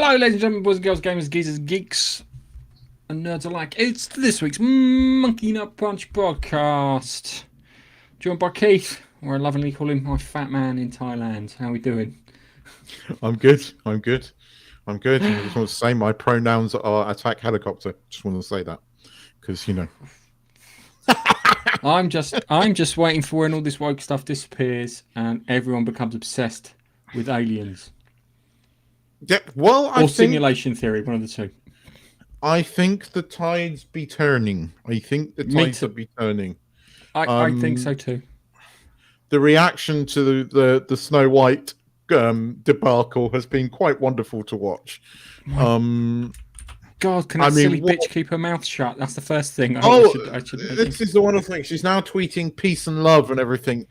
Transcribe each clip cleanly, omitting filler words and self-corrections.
Hello, ladies and gentlemen, boys and girls, gamers, geezers, geeks, and nerds alike. It's this week's Monkey Nut Punch podcast. Joined by Keith, or I lovingly call him my fat man in Thailand. How are we doing? I'm good. I'm good. I'm good. I just want to say my pronouns are attack helicopter. Just want to say that because I'm just waiting for when all this woke stuff disappears and everyone becomes obsessed with aliens Yeah. Well, or simulation theory, one of the two. I think the tides be turning. I think the tides will be turning. I think so too. The reaction to the Snow White debacle has been quite wonderful to watch. God, can that silly bitch keep her mouth shut? That's the first thing. This is the wonderful thing. She's now tweeting peace and love and everything,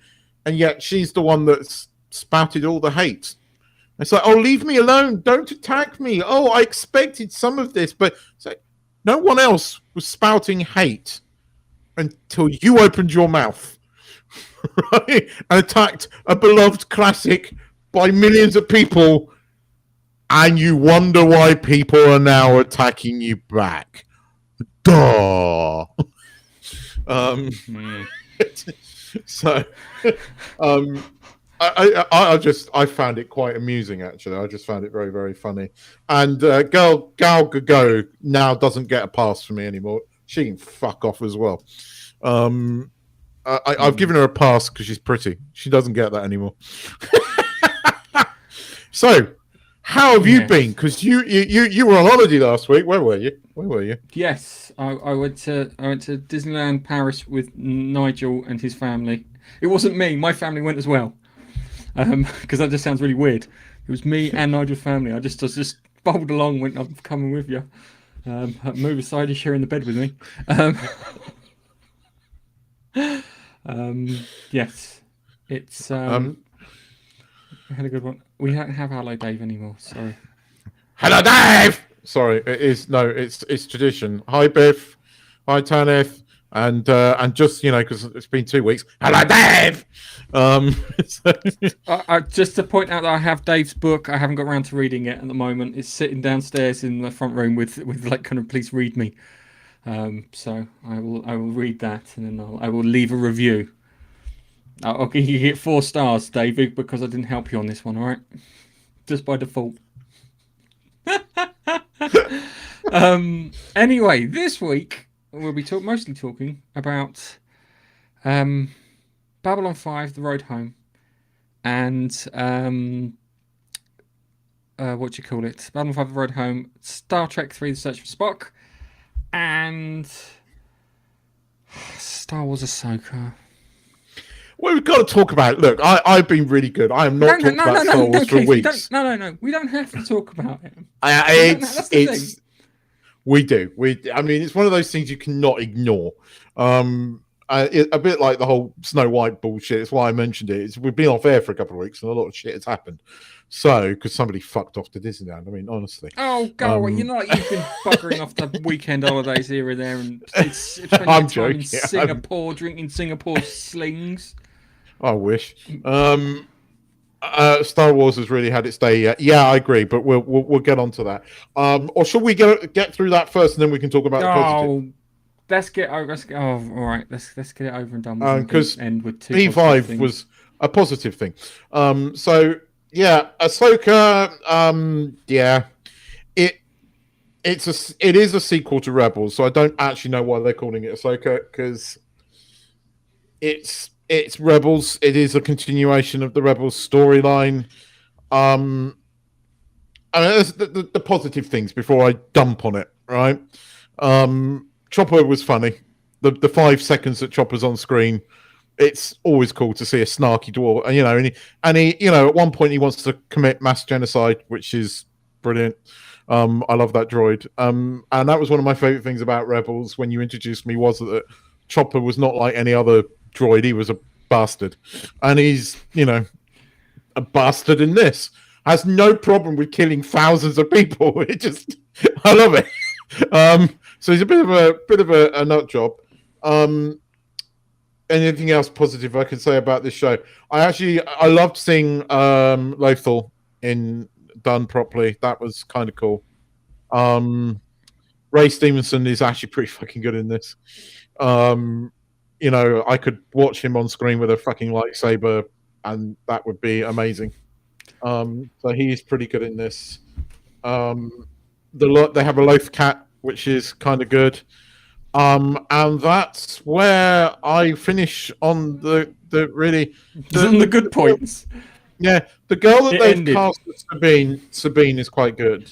and yet she's the one that's spouted all the hate. It's like, oh, leave me alone. Don't attack me. Oh, I expected some of this, but it's like, no one else was spouting hate until you opened your mouth, right? And attacked a beloved classic by millions of people, and you wonder why people are now attacking you back. Duh. So, I found it quite amusing, actually. I just found it very, very funny. And Gal Gadot now doesn't get a pass from me anymore. She can fuck off as well. I've given her a pass because she's pretty. She doesn't get that anymore. So, how have you been? Because you were on holiday last week. Where were you? Yes, I went to Disneyland Paris with Nigel and his family. It wasn't me. My family went as well. Because that just sounds really weird. It was me and Nigel's family. I just bobbled along, went, I'm coming with you. Move aside, he's sharing the bed with me. Yes, it's we had a good one. We don't have Hello Dave anymore. Sorry. Hello Dave. Sorry, it's tradition. Hi Biff. Hi Tanith. And just because it's been 2 weeks. Hello Dave. Just to point out that I have Dave's book. I haven't got around to reading it at the moment. It's sitting downstairs in the front room with like kind of please read me. So I will read that and then I will leave a review. I'll give you 4 stars, David, because I didn't help you on this one. All right, just by default. Anyway, this week we'll be mostly talking about Babylon 5, The Road Home, and what do you call it? Babylon 5, The Road Home, Star Trek 3, The Search for Spock, and Star Wars Ahsoka. Well, we've got to talk about it. Look, I've been really good. I am not talking about Star Wars for weeks. No. We don't have to talk about it. We do. I mean, it's one of those things you cannot ignore. A bit like the whole Snow White bullshit. It's why I mentioned it. We've been off air for a couple of weeks and a lot of shit has happened. So, because somebody fucked off to Disneyland. I mean, honestly. Oh, go away. You're not like you've been buggering off the weekend holidays here and there and it's I'm joking. In Singapore, drinking Singapore slings. I wish. Star Wars has really had its day yet. Yeah, I agree, but we'll get onto that. Or should we get through that first, and then we can talk about the positive? Let's get all right. Let's get it over and done with. Because end with P5 was a positive thing. So yeah, Ahsoka. Yeah, it is a sequel to Rebels, so I don't actually know why they're calling it Ahsoka because it's Rebels. It is a continuation of the Rebels storyline. I mean, the positive things before I dump on it, right? Chopper was funny. The 5 seconds that Chopper's on screen, it's always cool to see a snarky dwarf. And he at one point he wants to commit mass genocide, which is brilliant. I love that droid. And that was one of my favorite things about Rebels when you introduced me was that Chopper was not like any other droid. He was a bastard, and he's a bastard in this. Has no problem with killing thousands of people. I love it. So he's a bit of a nut job. Anything else positive I can say about this show? I loved seeing Lothal in done properly. That was kind of cool. Ray Stevenson is actually pretty fucking good in this. I could watch him on screen with a fucking lightsaber, and that would be amazing. So he is pretty good in this. They have a loaf cat, which is kind of good. And that's where I finish on the good points. Yeah, the girl that they've ended. cast as Sabine is quite good,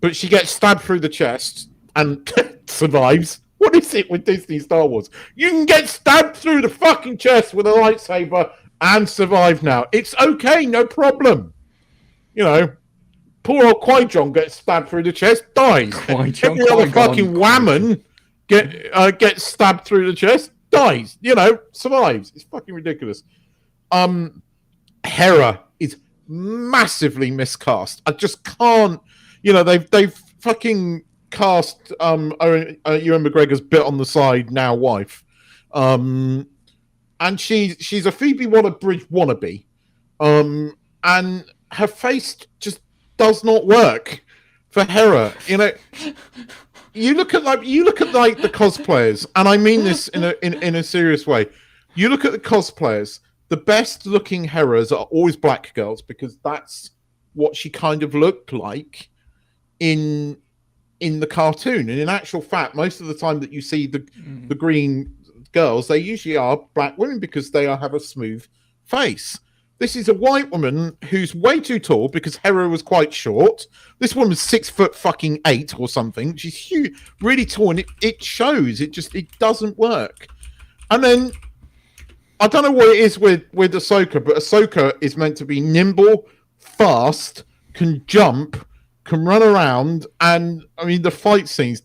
but she gets stabbed through the chest and survives. What is it with Disney Star Wars? You can get stabbed through the fucking chest with a lightsaber and survive now. It's okay, no problem. Poor old Qui-Gon gets stabbed through the chest, dies. Every other fucking whammon gets stabbed through the chest, dies. Survives. It's fucking ridiculous. Hera is massively miscast. I just can't. They've fucking cast Ewan McGregor's bit on the side now wife, and she's a Phoebe Waller-Bridge wannabe, and her face just does not work for Hera. You look at the cosplayers, and I mean this in a serious way. You look at the cosplayers. The best looking Heras are always black girls because that's what she kind of looked like in the cartoon. And in actual fact, most of the time that you see the green girls, they usually are black women because they have a smooth face. This is a white woman who's way too tall because Hera was quite short. This woman's 6'8" or something. She's huge, really tall, and it shows. It doesn't work. And then I don't know what it is with Ahsoka, but Ahsoka is meant to be nimble, fast, can jump, can run around, and I mean the fight scenes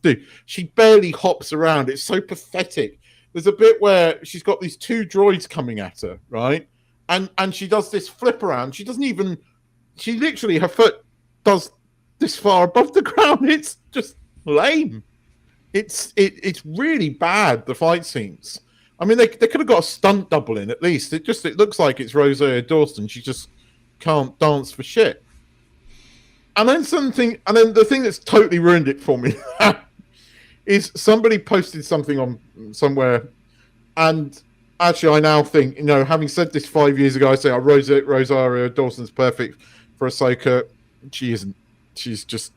she barely hops around. It's so pathetic. There's a bit where she's got these two droids coming at her, right? And she does this flip around. She literally, her foot does this far above the ground. It's just lame. It's really bad, the fight scenes. I mean, they could have got a stunt double in at least. It looks like it's Rosario Dawson. She just can't dance for shit. And then the thing that's totally ruined it for me is somebody posted something on somewhere, and actually I now think, having said this 5 years ago, I say, Rosario Dawson's perfect for Ahsoka. She isn't. She's just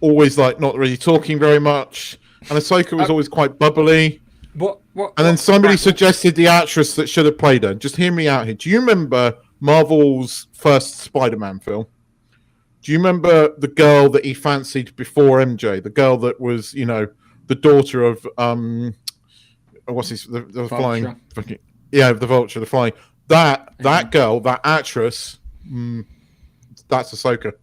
always not really talking very much, and Ahsoka was always quite bubbly. And then somebody suggested the actress that should have played her. Just hear me out here. Do you remember Marvel's first Spider-Man film? Do you remember the girl that he fancied before MJ? The girl that was, the daughter of what's his the flying? Yeah, the Vulture, the flying. That girl, that actress, that's Ahsoka.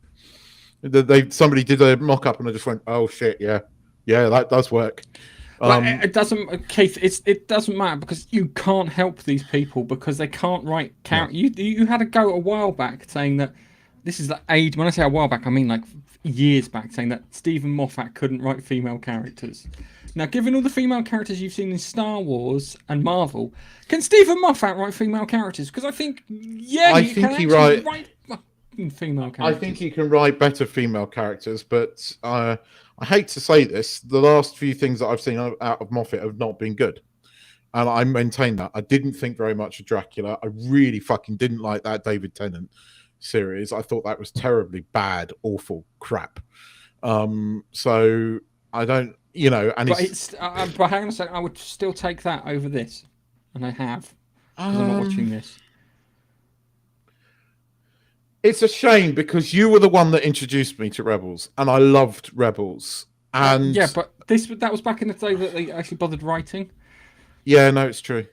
Somebody did a mock-up, and I just went, oh shit, yeah, that does work. It doesn't, Keith. It doesn't matter because you can't help these people because they can't write character. You had a go a while back saying that this is the age. When I say a while back, I mean years back, saying that Stephen Moffat couldn't write female characters. Now, given all the female characters you've seen in Star Wars and Marvel, can Stephen Moffat write female characters? Because I think, he can write female characters. I think he can write better female characters, but I hate to say this, the last few things that I've seen out of Moffat have not been good. And I maintain that. I didn't think very much of Dracula. I really fucking didn't like that David Tennant series. I thought that was terribly bad, awful crap. So I don't, and but hang on a second, I would still take that over this. And I have. Because I'm not watching this. It's a shame because you were the one that introduced me to Rebels, and I loved Rebels. And but that was back in the day that they actually bothered writing. Yeah, no, it's true.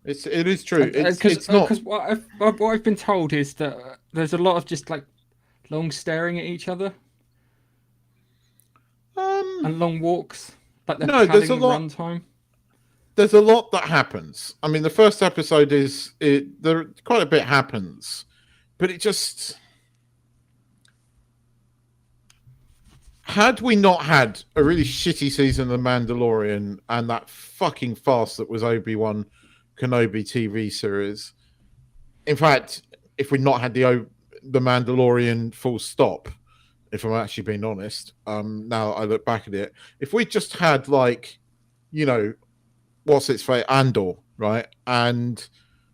It is true. It's not because what I've been told is that there's a lot of just long staring at each other, and long walks. There's a lot. Runtime. There's a lot that happens. I mean, the first episode there quite a bit happens. But it just... Had we not had a really shitty season of The Mandalorian and that fucking farce that was Obi-Wan Kenobi TV series, in fact, if we'd not had the the Mandalorian full stop. If I'm actually being honest, now I look back at it, if we just had like, what's its fate, Andor, right, and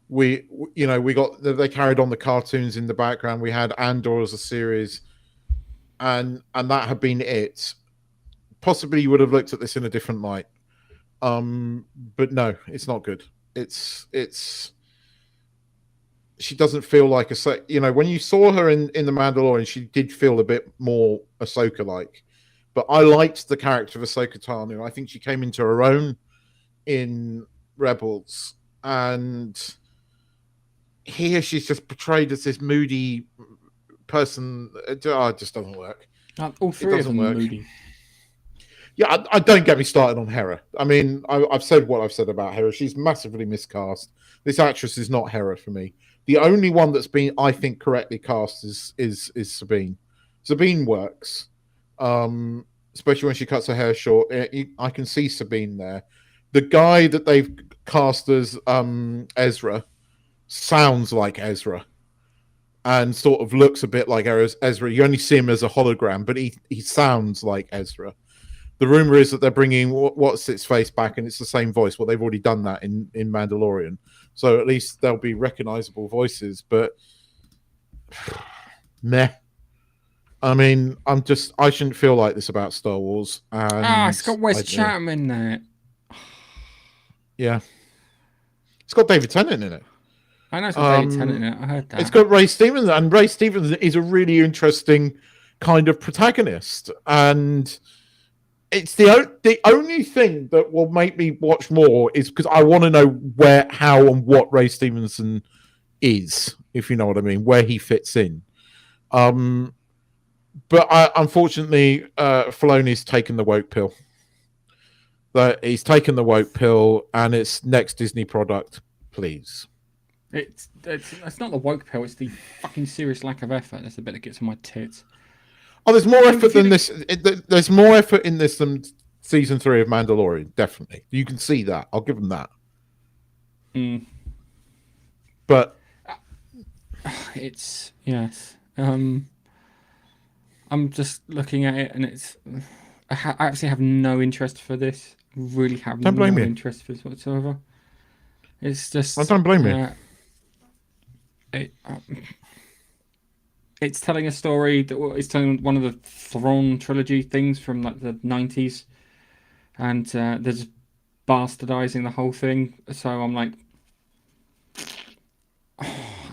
we got they carried on the cartoons in the background. We had Andor as a series, and that had been it. Possibly you would have looked at this in a different light. But no, it's not good. It's she doesn't feel like when you saw her in the Mandalorian, she did feel a bit more Ahsoka like. But I liked the character of Ahsoka Tano. I think she came into her own in Rebels, and here she's just portrayed as this moody person. It just doesn't work. All three of them are moody. Yeah, I don't get me started on Hera. I mean, I've said what I've said about Hera. She's massively miscast. This actress is not Hera for me. The only one that's been, I think, correctly cast is Sabine. Sabine works, especially when she cuts her hair short. I can see Sabine there. The guy that they've cast as Ezra sounds like Ezra, and sort of looks a bit like Ezra. You only see him as a hologram, but he sounds like Ezra. The rumor is that they're bringing what's its face back, and it's the same voice. Well, they've already done that in Mandalorian, so at least there'll be recognizable voices. But meh. I mean, I shouldn't feel like this about Star Wars. It's got Wes Chatham in there. Yeah, it's got David Tennant in it. I know it's got David Tennant in it. I heard that. It's got Ray Stevens, and Ray Stevens is a really interesting kind of protagonist, and it's the only thing that will make me watch more is because I want to know where, how, and what Ray Stevenson is, if you know what I mean, where he fits in. But unfortunately, Filoni's taken the woke pill. He's taken the woke pill, and it's next Disney product, please. It's not the woke pill. It's the fucking serious lack of effort. That's the bit that gets on my tits. Oh, there's more effort than this. There's more effort in this than season 3 of Mandalorian. Definitely, you can see that. I'll give them that. But it's yes. I'm just looking at it, and it's. I actually have no interest for this. Really have no interest for this whatsoever. It's just. I don't blame you. It's telling a story it's telling one of the Thrawn trilogy things from like the 90s, and they're just bastardizing the whole thing. So I'm like,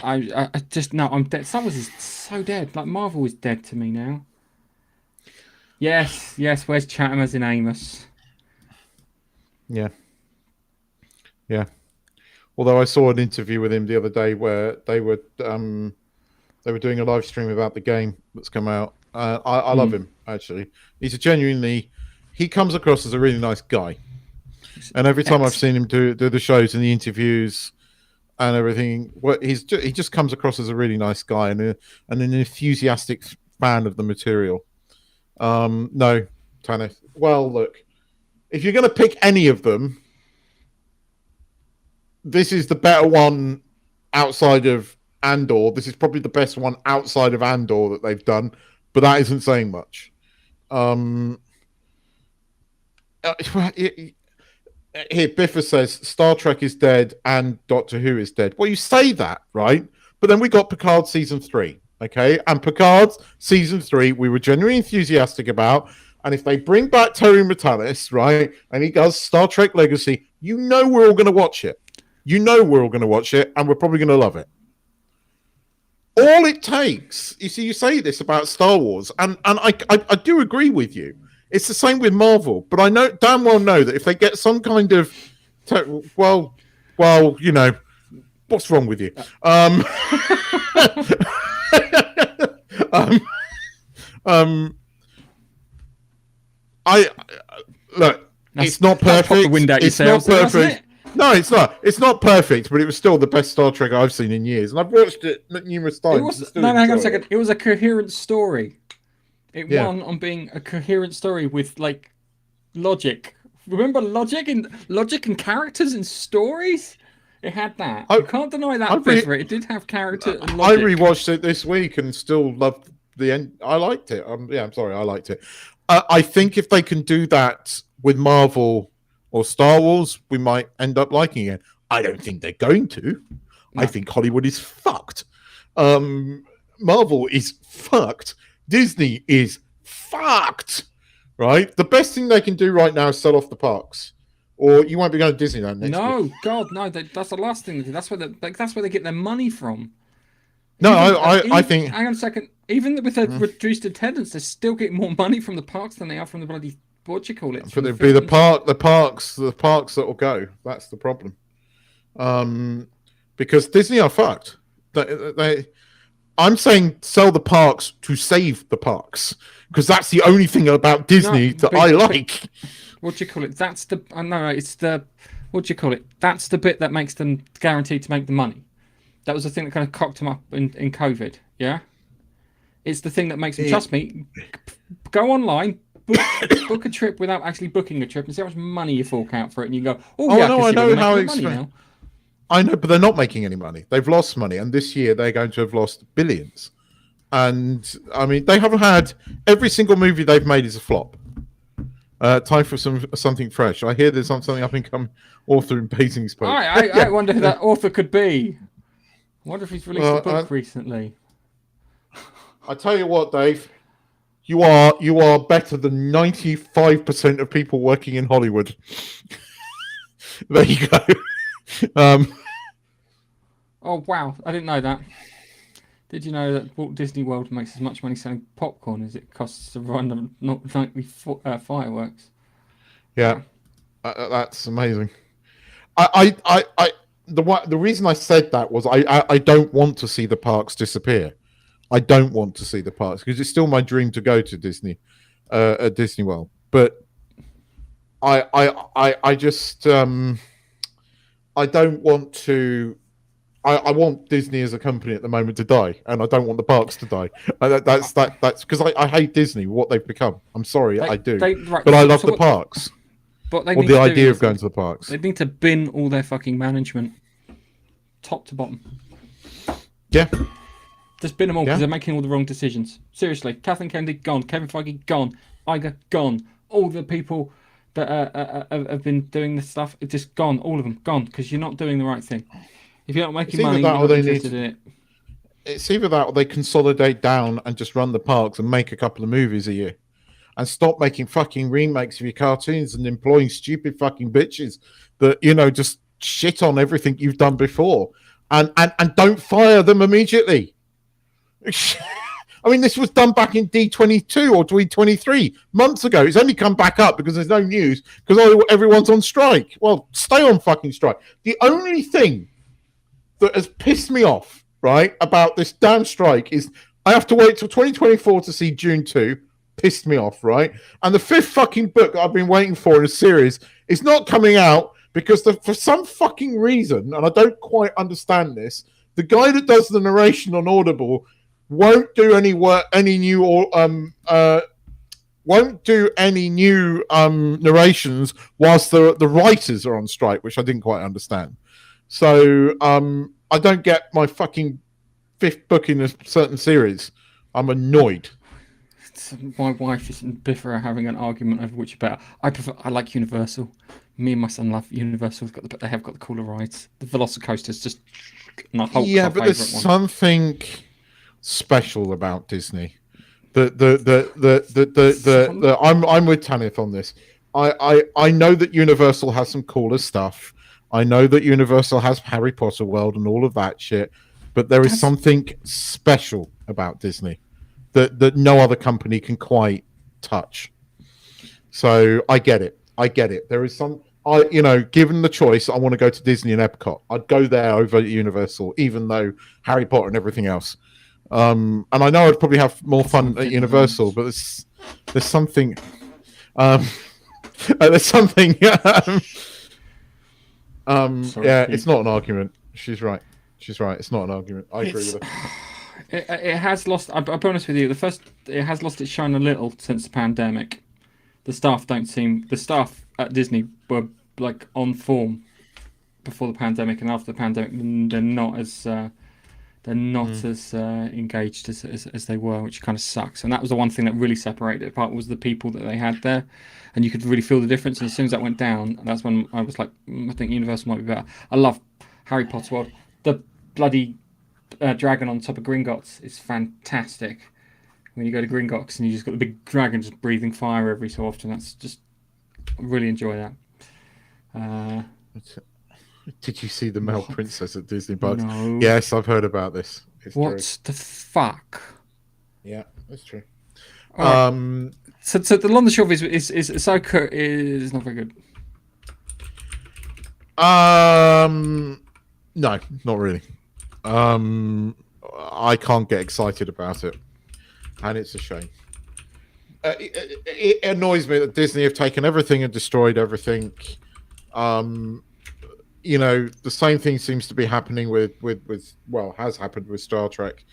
I just no, I'm dead. Star Wars is so dead. Like Marvel is dead to me now. Yes. Where's Chatham as in Amos? Yeah. Although I saw an interview with him the other day where they were doing a live stream about the game that's come out. I love him, actually. He comes across as a really nice guy. And every time I've seen him do the shows and the interviews and everything, he just comes across as a really nice guy and an enthusiastic fan of the material. No, Tanith. Well, look, if you're going to pick any of them, this is the better one outside of Andor. This is probably the best one outside of Andor that they've done, but that isn't saying much. Here, Biffa says Star Trek is dead and Doctor Who is dead. Well, you say that, right? But then we got Picard season 3, okay? And Picard season 3, we were genuinely enthusiastic about. And if they bring back Terry Matalis, right, and he does Star Trek Legacy, you know we're all going to watch it. And we're probably going to love it. All it takes, you say this about Star Wars, and I do agree with you. It's the same with Marvel, but I damn well know that if they get some kind of, well, you know, what's wrong with you? Look, it's not perfect. It's not perfect. No, it's not. It's not perfect, but it was still the best Star Trek I've seen in years, and I've watched it numerous times. Hang on a second. It was a coherent story. It won on being a coherent story with like logic. Remember logic and characters and stories? It had that. I- You can't deny that I bit re- for it. It did have character and I logic. rewatched it this week and still loved the end. I liked it. I'm sorry, I liked it. I think if they can do that with Marvel or Star Wars, we might end up liking it. I don't think they're going to. No. I think Hollywood is fucked. Marvel is fucked. Disney is fucked. Right? The best thing they can do right now is sell off the parks, or you won't be going to Disneyland next year. No, God, no. That's the last thing. That's where that's where they get their money from. No, I think. Hang on a second. Even with a reduced attendance, they're still getting more money from the parks than they are from the bloody what do you call it? But it'd be the parks that will go. That's the problem. Because Disney are fucked. I'm saying sell the parks to save the parks, because that's the only thing about Disney I like. What do you call it? That's the no, it's the what do you call it? That's the bit that makes them guaranteed to make the money. That was the thing that kind of cocked them up in COVID. Yeah, it's the thing that makes them. Trust me, go online, book a trip without actually booking a trip, and see how much money you fork out for it, and you go, oh yeah, I know how money now. I know, but they're not making any money. They've lost money, and this year they're going to have lost billions. And I mean, they haven't had every single movie they've made is a flop. Time for something fresh. I hear there's something up and come author in Basingstoke. I wonder who that author could be. I wonder if he's released a book recently. I tell you what, Dave, you are better than 95% of people working in Hollywood. There you go. Oh wow, I didn't know that. Did you know that Walt Disney World makes as much money selling popcorn as it costs to run the nightly fireworks? Yeah, that's amazing. The reason I said that was I don't want to see the parks disappear. I don't want to see the parks because it's still my dream to go to Disney, at Disney World. But I just I don't want to. I want Disney as a company at the moment to die, and I don't want the parks to die. That's because I hate Disney, what they've become. I'm sorry, I do, but I love the parks. But they or the idea of going to the parks. They need to bin all their fucking management, top to bottom. Yeah, just bin them all because they're making all the wrong decisions. Seriously, Kathleen Kennedy gone, Kevin Feige gone, Iger gone, all the people that have been doing this stuff, it's just gone, all of them gone because you're not doing the right thing. If you're not making money, you're not interested in it. It's either that or they consolidate down and just run the parks and make a couple of movies a year. And stop making fucking remakes of your cartoons and employing stupid fucking bitches that, just shit on everything you've done before. And don't fire them immediately. I mean, this was done back in D22 or D23 months ago. It's only come back up because there's no news because everyone's on strike. Well, stay on fucking strike. The only thing that has pissed me off, right, about this damn strike is I have to wait till 2024 to see June 2. Pissed me off, right? And the fifth fucking book I've been waiting for in a series is not coming out because for some fucking reason, and I don't quite understand this, the guy that does the narration on Audible won't do any new narrations whilst the writers are on strike, which I didn't quite understand. So I don't get my fucking fifth book in a certain series. I'm annoyed. My wife and Biff are having an argument over which better. I like Universal. Me and my son love Universal. They have got the cooler rides. The Velocicoaster's just my whole but there's something special about Disney. I'm with Tanith on this. I know that Universal has some cooler stuff. I know that Universal has Harry Potter World and all of that shit, but there is something special about Disney that no other company can quite touch. So I get it. There is some, given the choice, I want to go to Disney and Epcot. I'd go there over Universal, even though Harry Potter and everything else. And I know I'd probably have more fun at Universal, but there's something. There's something. It's not an argument. She's right. It's not an argument. I agree with her. It has lost. I'll be honest with you. It has lost its shine a little since the pandemic. The staff at Disney were like on form before the pandemic and after the pandemic, they're not as engaged as they were, which kind of sucks. And that was the one thing that really separated it apart, was the people that they had there, and you could really feel the difference. And as soon as that went down, that's when I was like, I think Universal might be better. I love Harry Potter World. The bloody dragon on top of Gringotts is fantastic. When you go to Gringotts and you just got the big dragon just breathing fire every so often, that's just, I really enjoy that. Did you see the male princess at Disney Parks? No. Yes, I've heard about this. What the fuck? Yeah, that's true. Right. So the long and short of it is Ahsoka is not very good. No, not really. I can't get excited about it, and it's a shame. It annoys me that Disney have taken everything and destroyed everything. You know, the same thing seems to be happening with has happened with Star Trek.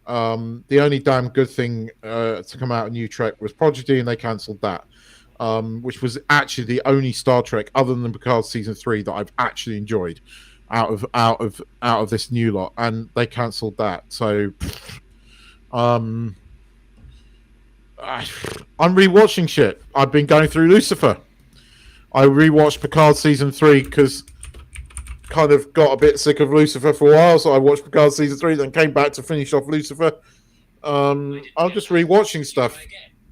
The only damn good thing to come out of New Trek was Prodigy, and they cancelled that, which was actually the only Star Trek other than Picard season 3 that I've actually enjoyed out of this new lot, and they cancelled that. So, I'm rewatching shit. I've been going through Lucifer. I rewatched Picard season 3 because kind of got a bit sick of Lucifer for a while, so I watched Picard season 3, then came back to finish off Lucifer. I'm just rewatching stuff.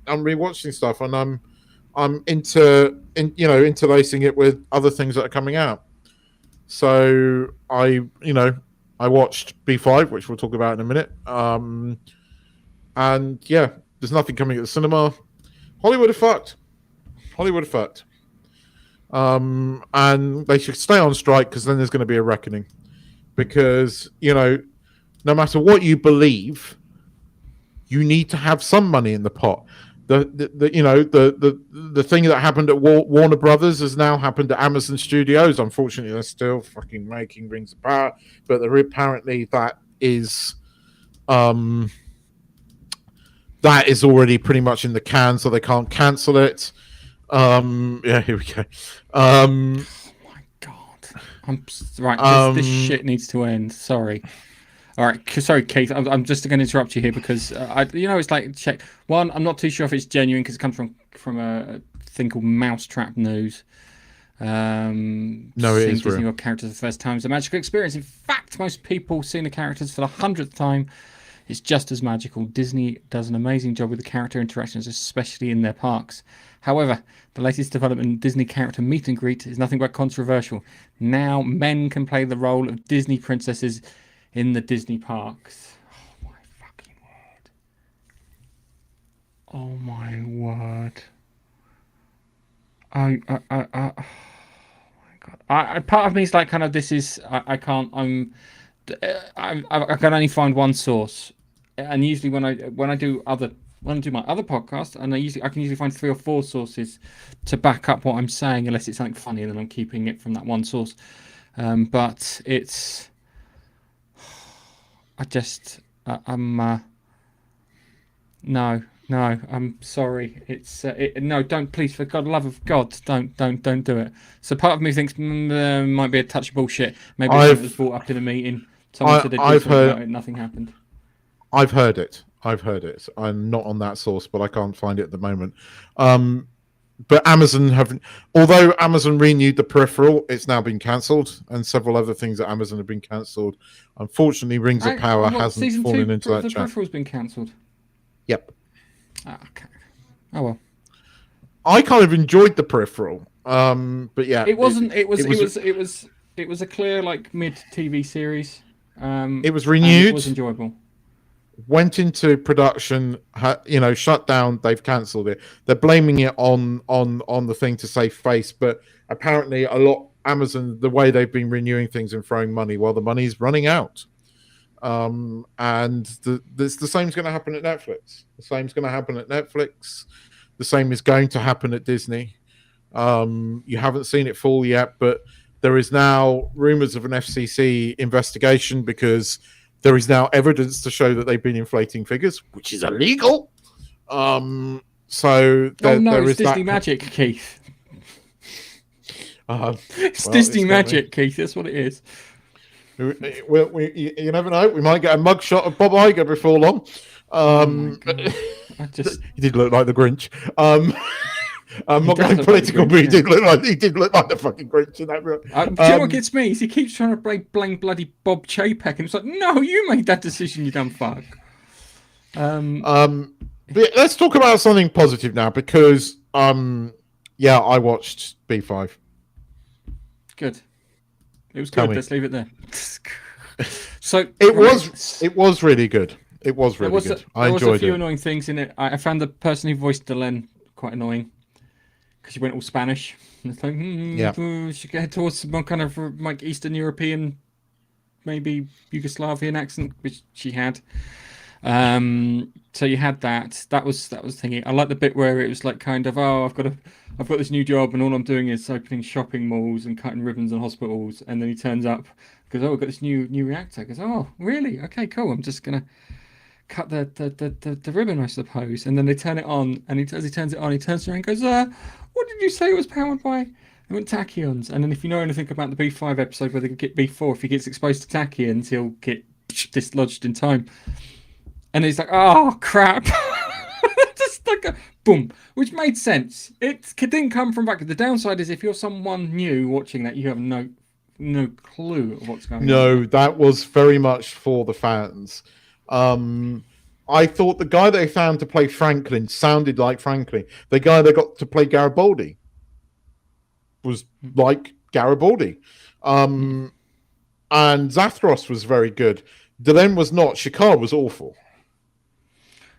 I'm rewatching stuff, and I'm interlacing it with other things that are coming out. So I watched B5, which we'll talk about in a minute. And yeah, there's nothing coming at the cinema. Hollywood are fucked. And they should stay on strike, because then there's going to be a reckoning. Because, no matter what you believe, you need to have some money in the pot. The thing that happened at Warner Brothers has now happened at Amazon Studios. Unfortunately, they're still fucking making Rings of Power, but apparently that is already pretty much in the can, so they can't cancel it. Yeah, here we go. Oh my god! This shit needs to end. Sorry. All right, sorry, Keith. I'm just going to interrupt you here because it's like, check one. I'm not too sure if it's genuine because it comes from a thing called Mousetrap News. No, it is Disney real. characters for the first time is a magical experience. In fact, most people seeing the characters for the 100th time, it's just as magical. Disney does an amazing job with the character interactions, especially in their parks. However, the latest development in Disney character meet and greet is nothing but controversial. Now, men can play the role of Disney princesses in the Disney parks. Oh my fucking word! Oh my word! Oh my god! Part of me is like, kind of, this is I can't. I can only find one source, and usually when I do my other podcast, and I can usually find 3 or 4 sources to back up what I'm saying, unless it's something funny, and then I'm keeping it from that one source. But it's, no, I'm sorry. It's no, don't, please, for God, love of God, don't do it. So part of me thinks there might be a touch of bullshit. Maybe it was brought up in a meeting. Someone said I've heard about it, nothing happened. I've heard it. I'm not on that source, but I can't find it at the moment. But Amazon although Amazon renewed the Peripheral, it's now been cancelled, and several other things at Amazon have been cancelled. Unfortunately, Rings of Power hasn't fallen into that The chat. Peripheral's been cancelled. Yep. Okay. Oh well. I kind of enjoyed the Peripheral, but yeah, it wasn't. It was a clear, like, mid TV series. It was renewed. It was enjoyable. Went into production, shut down. They've cancelled it. They're blaming it on the thing to save face, but apparently Amazon, the way they've been renewing things and throwing money, well, the money's running out. And the same is going to happen at Netflix. The same is going to happen at Netflix. The same is going to happen at Disney. You haven't seen it fall yet, but there is now rumors of an FCC investigation because there is now evidence to show that they've been inflating figures, which is illegal. So there it's is Disney that magic, Keith. It's well, Disney it's gonna be. magic, Keith. That's what it is. You never know. We might get a mugshot of Bob Iger before long. Oh my God. He did look like the Grinch. I'm not going political, but he did look like the fucking Grinch in that. Do you know what gets me? Is he keeps trying to blame bloody Bob Chapek, and it's like, no, you made that decision, you dumb fuck. But let's talk about something positive now, because yeah, I watched B5. Good. It was good. Let's leave it there. So it was really good. It was really good. I enjoyed it. There was a few annoying things in it. I found the person who voiced Delenn quite annoying, because she went all Spanish. And it's like, she could head towards some kind of like Eastern European, maybe Yugoslavian accent, which she had. So you had that. That was thingy. I like the bit where it was like kind of, I've got this new job, and all I'm doing is opening shopping malls and cutting ribbons in hospitals. And then he turns up, goes, I've got this new reactor. Goes, oh really? Okay, cool. I'm just gonna cut the ribbon, I suppose. And then they turn it on, and as he turns it on, he turns around and goes, what did you say it was powered by? They went tachyons. And then if you know anything about the B5 episode where they get B4, if he gets exposed to tachyons, he'll get dislodged in time. And he's like, oh crap. Just like a boom, which made sense. It didn't come from back. The downside is if you're someone new watching that, you have no clue of what's going on. No, that was very much for the fans. I thought the guy they found to play Franklin sounded like Franklin. The guy they got to play Garibaldi was like Garibaldi. And Zathros was very good. Delenn was not. Shakar was awful.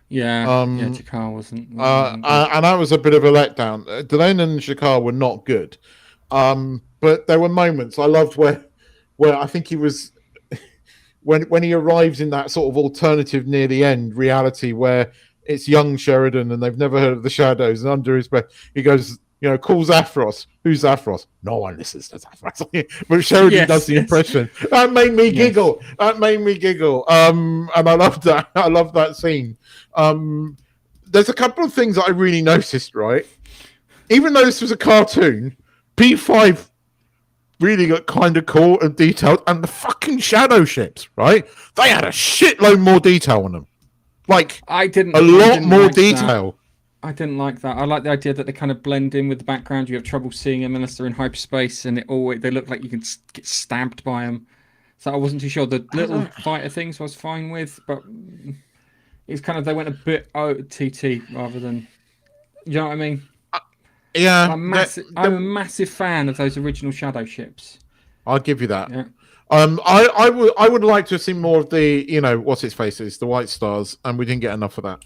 Yeah, Shakar wasn't. And that was a bit of a letdown. Delenn and Shakar were not good. But there were moments I loved where I think he was when he arrives in that sort of alternative near the end reality where it's young Sheridan and they've never heard of the Shadows, and under his breath he goes, call Zathros. Who's Zathros? No one listens to Zathros. But Sheridan does the impression. That made me giggle. That made me giggle. And I loved that. I loved that scene. There's a couple of things that I really noticed, right? Even though this was a cartoon, P5 really got kind of cool and detailed, and the fucking shadow ships, right? They had a shitload more detail on them. Like, I didn't more like detail. That. I didn't like that. I like the idea that they kind of blend in with the background. You have trouble seeing them unless they're in hyperspace, and they look like you can get stabbed by them. So I wasn't too sure. The little fighter things I was fine with, but it's kind of, they went a bit OTT rather than, you know what I mean? Yeah, I'm a massive fan of those original shadow ships. I'll give you that. Yeah. I would like to have seen more of the, what's its faces, the White Stars, and we didn't get enough of that.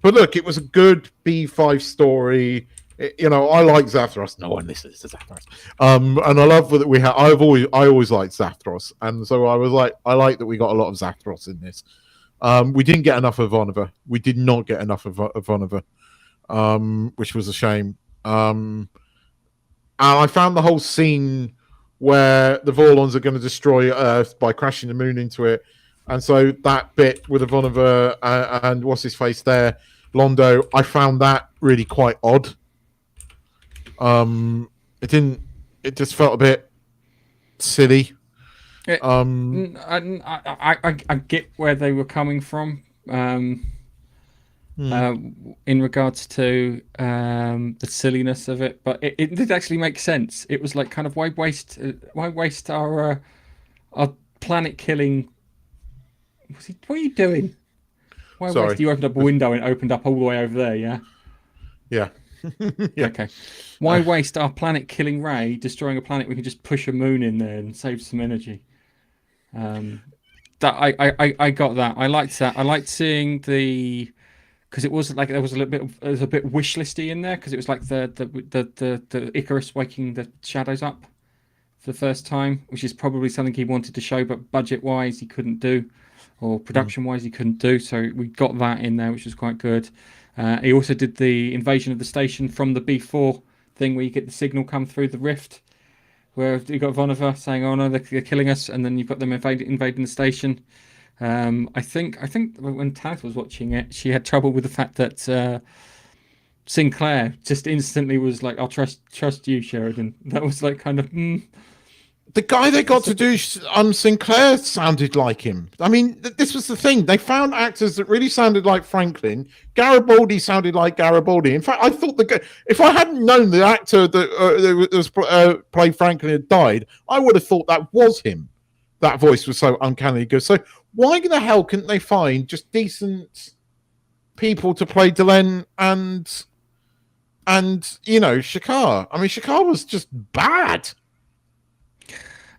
But look, it was a good B5 story. I like Zathros. No one listens to Zathros. And I love that we have. I always liked Zathros, and so I was like, I like that we got a lot of Zathros in this. We didn't get enough of Ivanova. We did not get enough of Ivanova. Which was a shame. And I found the whole scene where the Vorlons are going to destroy Earth by crashing the moon into it, and so that bit with Ivanova and what's his face there, Londo, I found that really quite odd. It just felt a bit silly. I get where they were coming from. In regards to the silliness of it, but it did actually make sense. It was like kind of why waste our planet killing? What are you doing? Why waste? You opened up a window and it opened up all the way over there. Yeah. Yeah. Yeah. Okay. Why waste our planet killing ray destroying a planet? We can just push a moon in there and save some energy. That I got that. I liked that. I liked seeing the. Because it was like there was a bit wish listy in there, because it was like the Icarus waking the shadows up for the first time, which is probably something he wanted to show, but budget wise he couldn't do, or production wise he couldn't do. So we got that in there, which was quite good. He also did the invasion of the station from the B4 thing, where you get the signal come through the rift, where you got Ivanova saying, "Oh no, they're killing us," and then you've got them invading the station. I think when Tanith was watching it, she had trouble with the fact that Sinclair just instantly was like, "I'll trust you, Sheridan." That was like kind of. The guy they got to do Sinclair sounded like him. I mean, this was the thing. They found actors that really sounded like Franklin. Garibaldi sounded like Garibaldi. In fact, I thought if I hadn't known the actor that was played Franklin had died, I would have thought that was him. That voice was so uncannily good. So why the hell couldn't they find just decent people to play Delenn and Shakar? I mean, Shakar was just bad.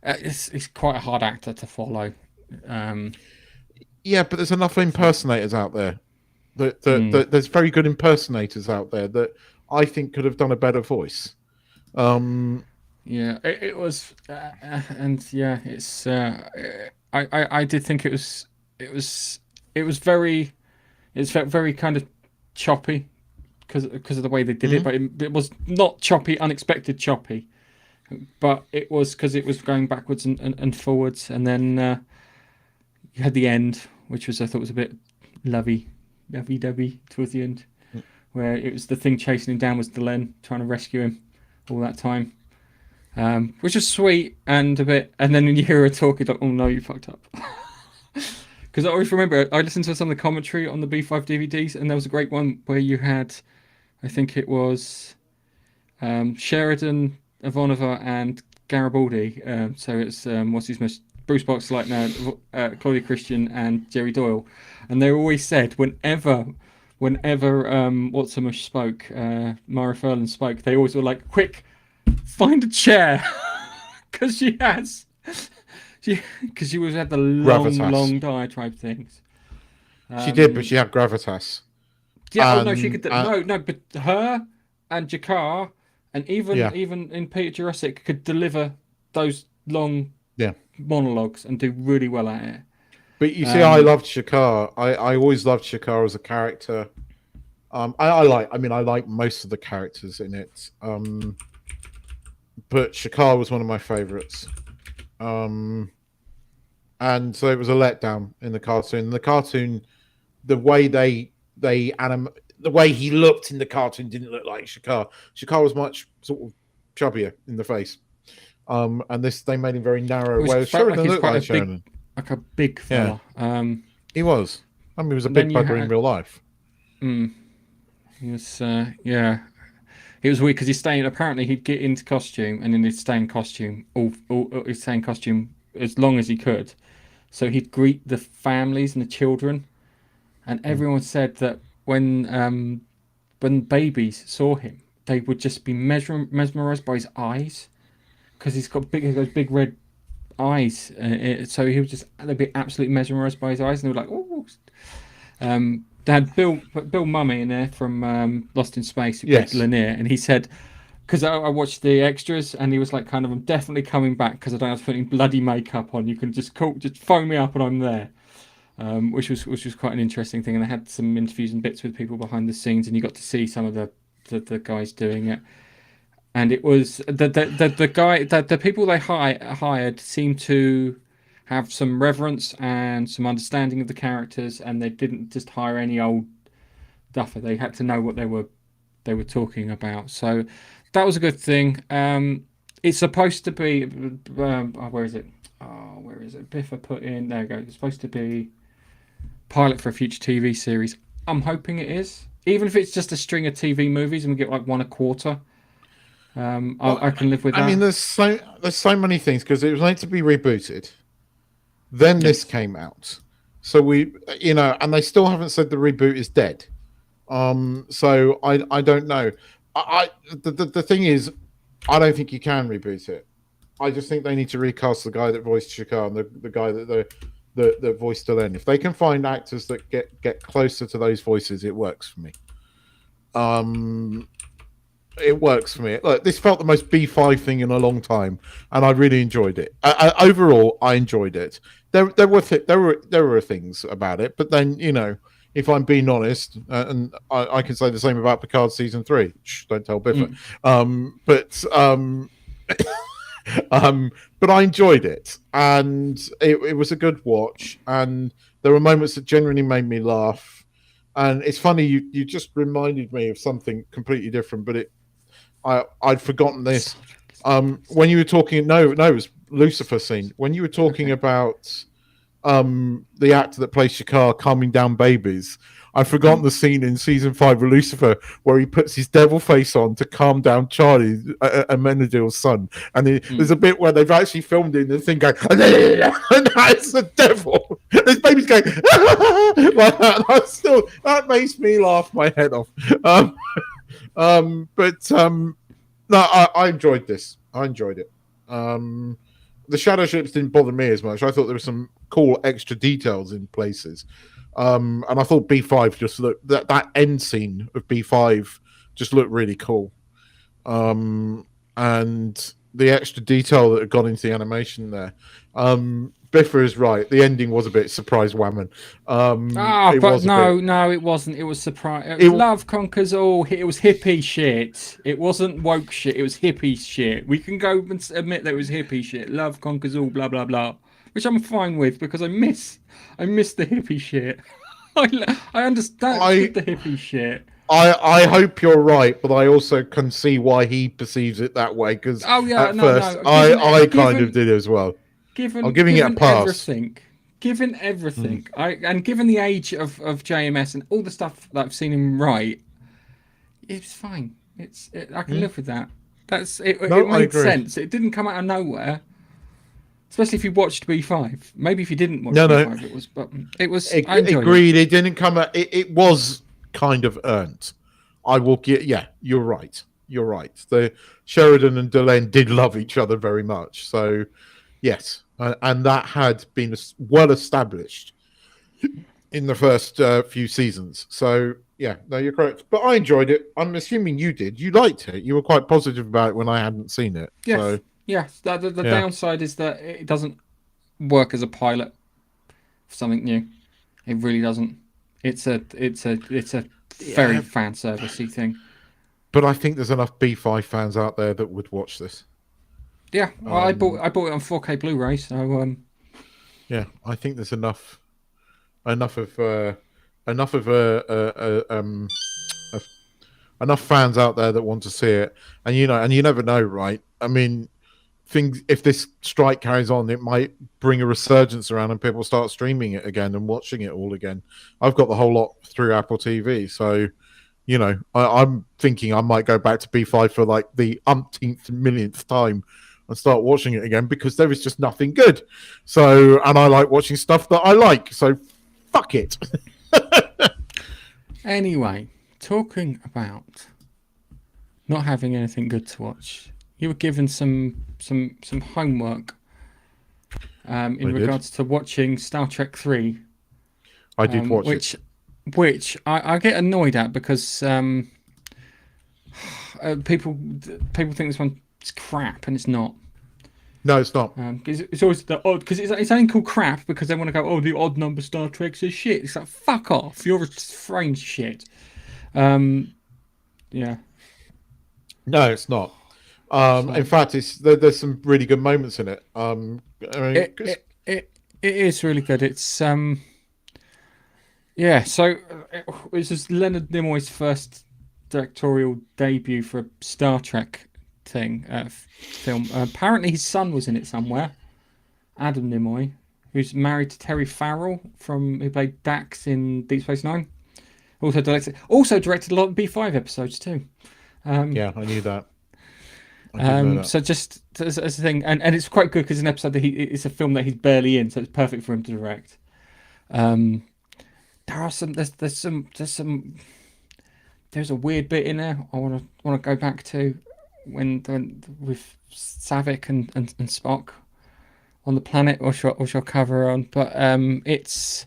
It's quite a hard actor to follow. Yeah, but there's enough impersonators out there. There's very good impersonators out there that I think could have done a better voice. Yeah, it was, and yeah, it's. I did think it was very, it's very kind of choppy because of the way they did it, but it was not choppy, unexpected choppy. But it was because it was going backwards and forwards, and then you had the end, which I thought was a bit lovey-dovey towards the end, where it was the thing chasing him down was Delenn trying to rescue him all that time, which was sweet and then when you hear her talking, like, oh no, you fucked up. Because I always remember I listened to some of the commentary on the B5 DVDs, and there was a great one where you had, I think it was Sheridan, Ivanova and Garibaldi. So it's what's his most Bruce Boxleitner, Claudia Christian, and Jerry Doyle, and they always said whenever Watson spoke, Mara Furlan spoke, they always were like, "Quick, find a chair," because she was had the long diatribe things. She did, but she had gravitas. Yeah, no, she could. No, but her and Jakar. And even in Peter Jurassic could deliver those long monologues and do really well at it. But you see, I loved Shakar. I always loved Shakar as a character. I like most of the characters in it. But Shakar was one of my favorites. And so it was a letdown in the cartoon. The cartoon, the way the way he looked in the cartoon didn't look like Shakar. Shakar was much sort of chubbier in the face. And they made him very narrow. Whereas Sheridan looked like Sheridan. Like a big fella. Yeah. He was. I mean, he was a big bugger in real life. He was, yeah. It was weird because apparently he'd get into costume and then he'd stay in costume, he'd stay in costume as long as he could. So he'd greet the families and the children. And everyone said that when babies saw him, they would just be mesmerized by his eyes, because he's got those big red eyes. So he was they'd be absolutely mesmerized by his eyes, and they were like, "Oh." They had Bill Mummy in there from Lost in Space, who played Lanier, and he said, because I watched the extras, and he was like, "Kind of, I'm definitely coming back because I don't have to put any bloody makeup on. You can just phone me up and I'm there." Which was quite an interesting thing, and they had some interviews and bits with people behind the scenes, and you got to see some of the guys doing it. And it was the people they hired seemed to have some reverence and some understanding of the characters, and they didn't just hire any old duffer. They had to know what they were talking about. So that was a good thing. It's supposed to be where is it? Where is it? Biffa put in, there you go. It's supposed to be pilot for a future TV series. I'm hoping it is, even if it's just a string of TV movies and we get like one a quarter. I can live with that. I mean, there's so many things, because it was meant to be rebooted. Then this came out, so and they still haven't said the reboot is dead. So I don't know. The thing is, I don't think you can reboot it. I just think they need to recast the guy that voiced Shakar and the guy that voiced Delenn. If they can find actors that get closer to those voices, it works for me. It works for me. Look, this felt the most B5 thing in a long time, and I really enjoyed it. Overall, I enjoyed it. There were things about it, but then, if I'm being honest, and I can say the same about Picard season 3. Shh, don't tell Biffa. But I enjoyed it, and it was a good watch, and there were moments that genuinely made me laugh. And it's funny, you just reminded me of something completely different, but I'd forgotten this. Star Trek is the best. When you were talking, no, it was Lucifer scene. When you were talking Okay. about the actor that plays Shakar calming down babies, I've forgotten Mm. the scene in season 5 of Lucifer where he puts his devil face on to calm down Charlie, Amenadiel's son. And there's Mm. a bit where they've actually filmed it, and the thing going, and that's the devil. This baby's going, like that. That makes me laugh my head off. But no, I enjoyed this. I enjoyed it. The shadow ships didn't bother me as much. I thought there were some cool extra details in places. And I thought B5 just looked that end scene of B5 just looked really cool. And the extra detail that had gone into the animation there. Biffa is right. The ending was a bit surprise whammon. Ah, It but was a bit. no, it wasn't. It was surprise. It was It, love conquers all. It was hippie shit. It wasn't woke shit. It was hippie shit. We can go and admit that it was hippie shit. Love conquers all. Blah blah blah. Which I'm fine with because I miss the hippie shit. I understand I the hippie shit. I hope you're right, but I also can see why he perceives it that way. Because Oh yeah, at no, first, no. I kind of did as well. I'm giving it a Given pass. everything, given Mm. everything, and given the age of JMS and all the stuff that I've seen him write, it's fine. I can Mm. live with that. That's it. It No, I made agree. sense. It didn't come out of nowhere. Especially if you watched B5. Maybe if you didn't watch No, no, B5, it was. But it was. I enjoyed it. agreed. It didn't come out. It was kind of earned. I will get. Yeah, you're right. You're right. The Sheridan and Delenn did love each other very much. So yes, and that had been well established in the first few seasons. So yeah, no, you're correct. But I enjoyed it. I'm assuming you did. You liked it. You were quite positive about it when I hadn't seen it. So Yes. Yes. The yeah, downside is that it doesn't work as a pilot for something new. It really doesn't. It's a very yeah. fan servicey thing. But I think there's enough B5 fans out there that would watch this. Yeah, well, Um, I bought it on 4K Blu-ray, so yeah, I think there's enough of enough of of- enough fans out there that want to see it, and you never know, right? I mean, things if this strike carries on, it might bring a resurgence around, and people start streaming it again and watching it all again. I've got the whole lot through Apple TV, so I'm thinking I might go back to B5 for like the umpteenth millionth time and start watching it again because there is just nothing good. So, and I like watching stuff that I like. So, fuck it. anyway, talking about not having anything good to watch, you were given some homework in I did. regards to watching Star Trek 3, I did watch it. which I get annoyed at because people think this one's crap and it's not. No, it's not. Because it's always the odd. Because it's only called crap because they want to go, oh, the odd number Star Trek's is shit. It's like fuck off. You're a strange shit. Um, yeah. No, it's not. So In fact, there's some really good moments in it. I mean, it it it, it is really good. It's yeah. So this is Leonard Nimoy's first directorial debut for a Star Trek thing film. Apparently, his son was in it somewhere. Adam Nimoy, who's married to Terry Farrell who played Dax in Deep Space Nine. Also directed a lot of B5 episodes too. Um, yeah, I knew that. I did know that. so just as a thing, and it's quite good because it's an episode that it's a film that he's barely in, so it's perfect for him to direct. Um, there's a weird bit in there I want to go back to when with Savick and Spock on the planet, which I'll cover on, but it's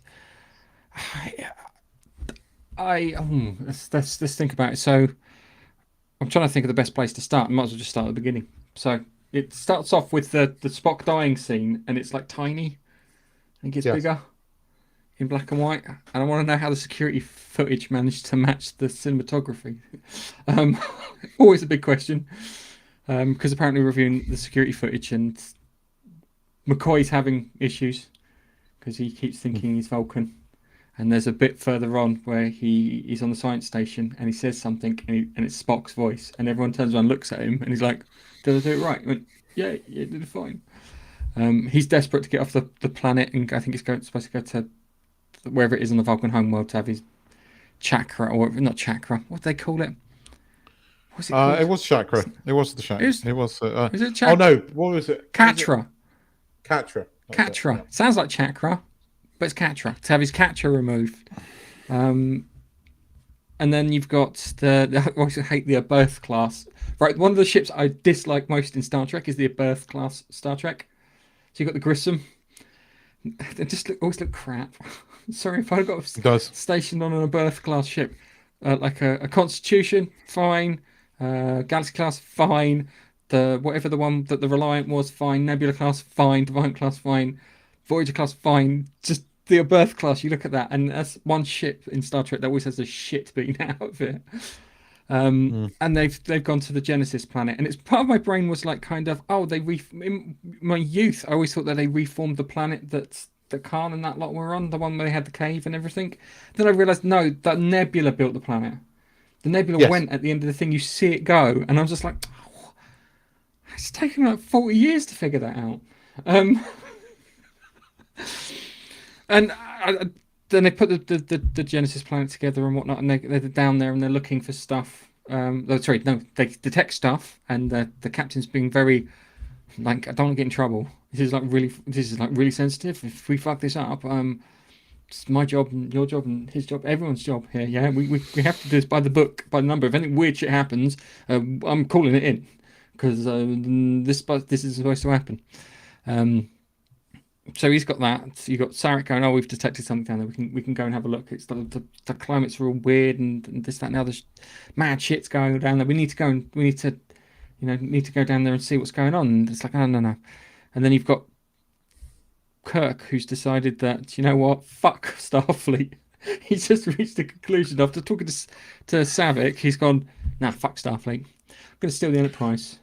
let's think about it. So I'm trying to think of the best place to start. I might as well just start at the beginning. So it starts off with the Spock dying scene, and it's like tiny and it gets Yes. bigger in black and white. And I want to know how the security footage managed to match the cinematography. Um, always a big question. Because apparently reviewing the security footage and McCoy's having issues because he keeps thinking he's Vulcan. And there's a bit further on where he's on the science station and he says something and it's Spock's voice and everyone turns around and looks at him and he's like, "Did I do it right?" I went, "Yeah, you did it fine." He's desperate to get off the planet and I think it's supposed to go to wherever it is on the Vulcan homeworld to have his chakra or not chakra. What do they call it? What's it called? It was chakra. It was the chakra. Is It was. it chakra? Oh no! What was it? Katra. Katra. Katra. Sounds like chakra, but it's Katra. To have his Katra removed. And then you've got I always hate the Birth class. Right, one of the ships I dislike most in Star Trek is the Birth class Star Trek. So you've got the Grissom. They just always look crap. Sorry if I got stationed on a Birth class ship. Like a Constitution, fine. Galaxy class, fine. Whatever the one that the Reliant was, fine. Nebula class, fine. Defiant class, fine. Voyager class, fine. Just the Birth class, you look at that, and that's one ship in Star Trek that always has the shit beaten out of it. And they've gone to the Genesis planet, and it's part of my brain was like kind of in my youth I always thought that they reformed the planet that Khan and that lot were on, the one where they had the cave and everything. Then I realised no, that Nebula built the planet. The Nebula went at the end of the thing, you see it go, and I was just like, oh, it's taken like 40 years to figure that out. Then they put the Genesis planet together and whatnot, and they're down there and they're looking for stuff. They detect stuff, and the captain's being very like, I don't want to get in trouble. This is like really sensitive. If we fuck this up, it's my job and your job and his job, everyone's job here. Yeah, we have to do this by the book, by the number. If anything weird shit happens, I'm calling it in because this is supposed to happen. So he's got that. You got Sarek going, "Oh, we've detected something down there. We can go and have a look. It's the climate's real weird and this, that, and the other mad shit's going down there. We need to go down there and see what's going on." And it's like, oh no. And then you've got Kirk, who's decided that, you know what, fuck Starfleet. He's just reached the conclusion after talking to Savick. He's gone, nah, fuck Starfleet. I'm going to steal the Enterprise.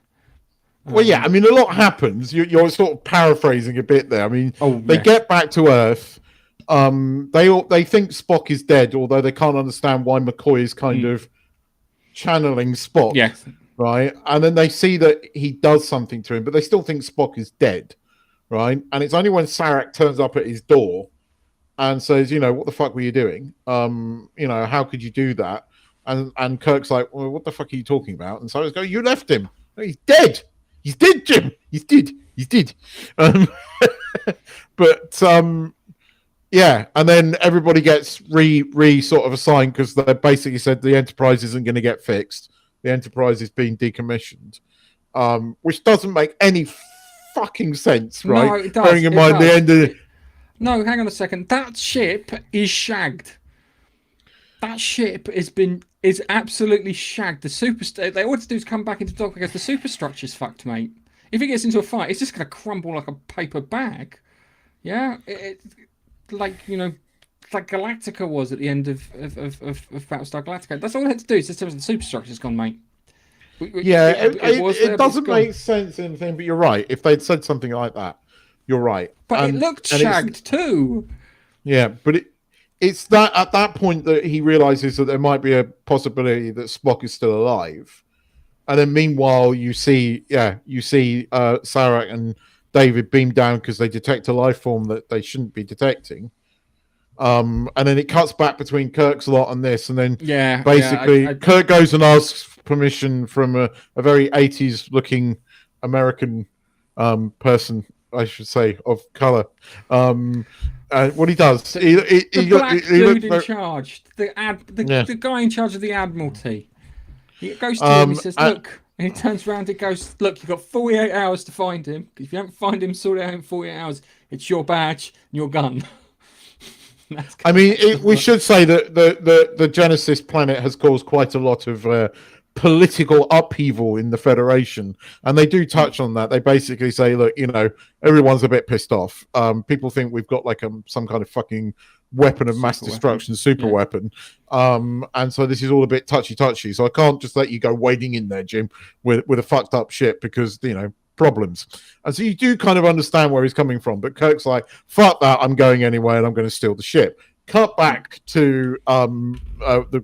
Well, yeah, I mean, a lot happens. You're sort of paraphrasing a bit there. I mean, they get back to Earth. They think Spock is dead, although they can't understand why McCoy is kind of channeling Spock. Yes. Right? And then they see that he does something to him, but they still think Spock is dead. Right? And it's only when Sarek turns up at his door and says, what the fuck were you doing? How could you do that? And Kirk's like, well, what the fuck are you talking about? And Sarek's going, you left him. He's dead. He's dead, Jim. He's dead. Yeah. And then everybody gets re sort of assigned because they basically said the Enterprise isn't going to get fixed. The Enterprise is being decommissioned, which doesn't make any fucking sense, right? No, it does. Bearing in mind the end of No, hang on a second. That ship is shagged. That ship is absolutely shagged. They all have to do is come back into dock because the superstructure's fucked, mate. If it gets into a fight, it's just going to crumble like a paper bag. Yeah, like Galactica was at the end of Battlestar Galactica. That's all they had to do. Is just tell us the superstructure's gone, mate. It doesn't make sense in anything, but you're right. If they'd said something like that, you're right. But it looked shagged too. Yeah, but it's that at that point that he realizes that there might be a possibility that Spock is still alive, and then meanwhile you see Sarek and David beam down because they detect a life form that they shouldn't be detecting. And then it cuts back between Kirk's lot and this, and then basically Kirk goes and asks permission from a very 80s looking American person, I should say, of color. What he does, the black dude in charge, the guy in charge of the Admiralty. He goes to him, he says, look, and he turns around and goes, look, you've got 48 hours to find him. If you don't find him, sort it out in 48 hours. It's your badge and your gun. I mean, we should say that the Genesis planet has caused quite a lot of political upheaval in the Federation, and they do touch on that. They basically say, look, everyone's a bit pissed off. People think we've got like some kind of fucking weapon of mass destruction, super weapon, and so this is all a bit touchy. So I can't just let you go wading in there, Jim, with a fucked up ship because problems. And so you do kind of understand where he's coming from, but Kirk's like, fuck that, I'm going anyway and I'm going to steal the ship. cut back to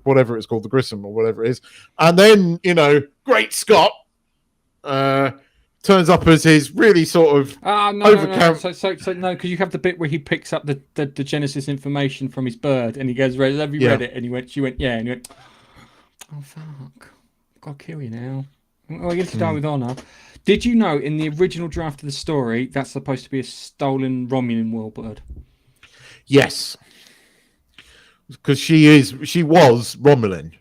whatever it's called, the Grissom or whatever it is, and then Great Scott turns up as his really sort of no. So no, because you have the bit where he picks up the Genesis information from his bird, and he goes, "Have you read it?" And she went, "Yeah," and he went, "Oh fuck, I've got to kill you now. Well, I get to die with honor." Did you know in the original draft of the story that's supposed to be a stolen Romulan warbird? Yes, because she was Romulan.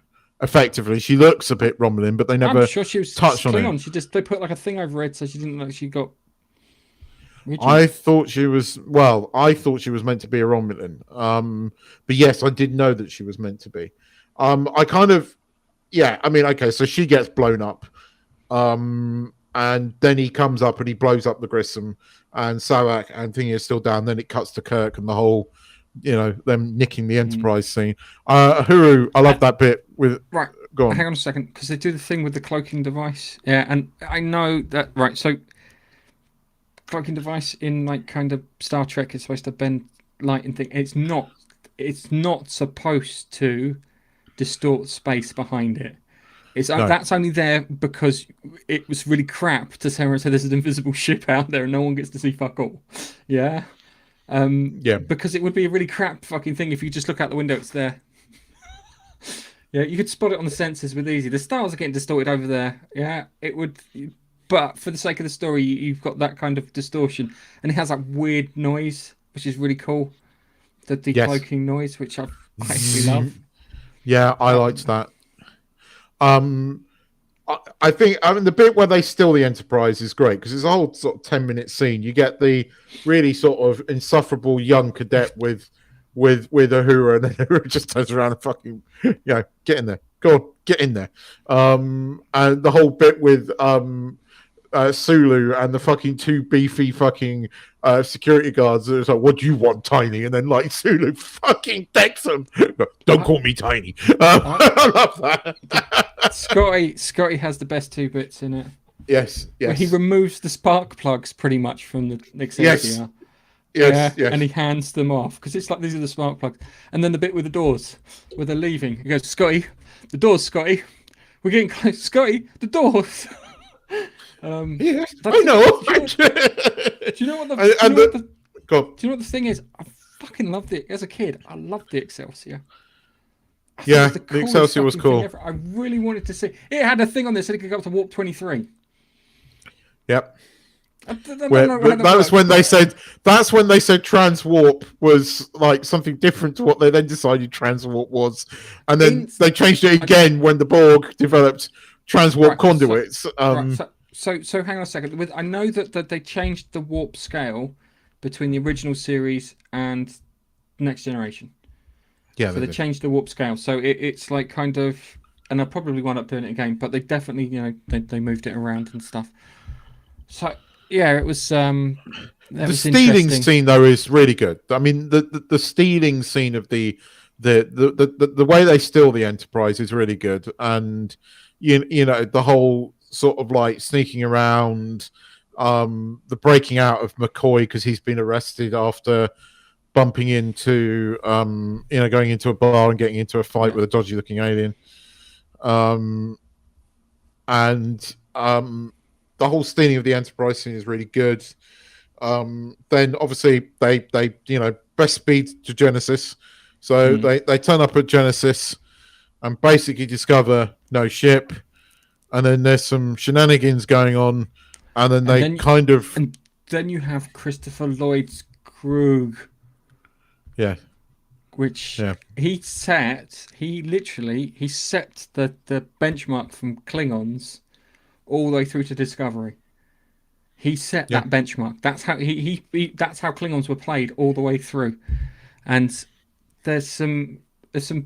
Effectively, she looks a bit Romulan, but they never. I'm sure she was touched on it. They put like a thing over it, so she didn't look. She got. Rigid. I thought she was meant to be a Romulan. But yes, I did know that she was meant to be. Okay, so she gets blown up. And then he comes up and he blows up the Grissom, and Sawak and Thingy is still down. Then it cuts to Kirk and the whole, them nicking the Enterprise scene. Uhuru, I love that bit with. Right, go on. Hang on a second, because they do the thing with the cloaking device. Yeah, and I know that. Right, so cloaking device in like kind of Star Trek is supposed to bend light and thing. It's not. It's not supposed to distort space behind it. That's only there because it was really crap to say there's an invisible ship out there and no one gets to see fuck all. Yeah. Because it would be a really crap fucking thing if you just look out the window, it's there. Yeah, you could spot it on the sensors with easy. The stars are getting distorted over there. Yeah, it would. But for the sake of the story, you've got that kind of distortion, and it has that weird noise, which is really cool. The decloaking noise, which I actually love. Yeah, I liked that. I think the bit where they steal the Enterprise is great because it's a whole sort of 10-minute scene. You get the really sort of insufferable young cadet with Uhura, and then Uhura just turns around and fucking get in there, go on, get in there. And the whole bit with Sulu and the fucking two beefy fucking security guards. It's like, what do you want, Tiny? And then like Sulu fucking decks him. No, don't call me Tiny. I love that. Scotty has the best two bits in it. Yes. He removes the spark plugs pretty much from the Excelsior. Yes. And he hands them off because it's like these are the spark plugs. And then the bit with the doors where they're leaving. He goes, Scotty, the doors, Scotty. We're getting close. Scotty, the doors. Yes, I know. Do you know what the thing is? I fucking loved it as a kid. I loved the Excelsior. The Excelsior was cool. I really wanted to see. It had a thing on this that it could go up to warp 23. Yep. That's when they said transwarp was like something different to what they then decided transwarp was, and then they changed it again when the Borg developed transwarp conduits. So hang on a second. I know that they changed the warp scale between the original series and Next Generation. Yeah, so they changed the warp scale. So it's like kind of, and I'll probably wind up doing it again. But they definitely, they moved it around and stuff. So yeah, it was. The stealing scene though is really good. I mean, the stealing scene of the way they steal the Enterprise is really good, and the whole sort of like sneaking around, the breaking out of McCoy because he's been arrested after bumping into going into a bar and getting into a fight with a dodgy looking alien, and the whole stealing of the Enterprise scene is really good. Then obviously they best speed to Genesis, so they turn up at Genesis and basically discover no ship, and then there's some shenanigans going on, and then and then you have Christopher Lloyd's Krug. Yeah. Which he set the benchmark from Klingons all the way through to Discovery. He set that benchmark. That's how that's how Klingons were played all the way through. And there's some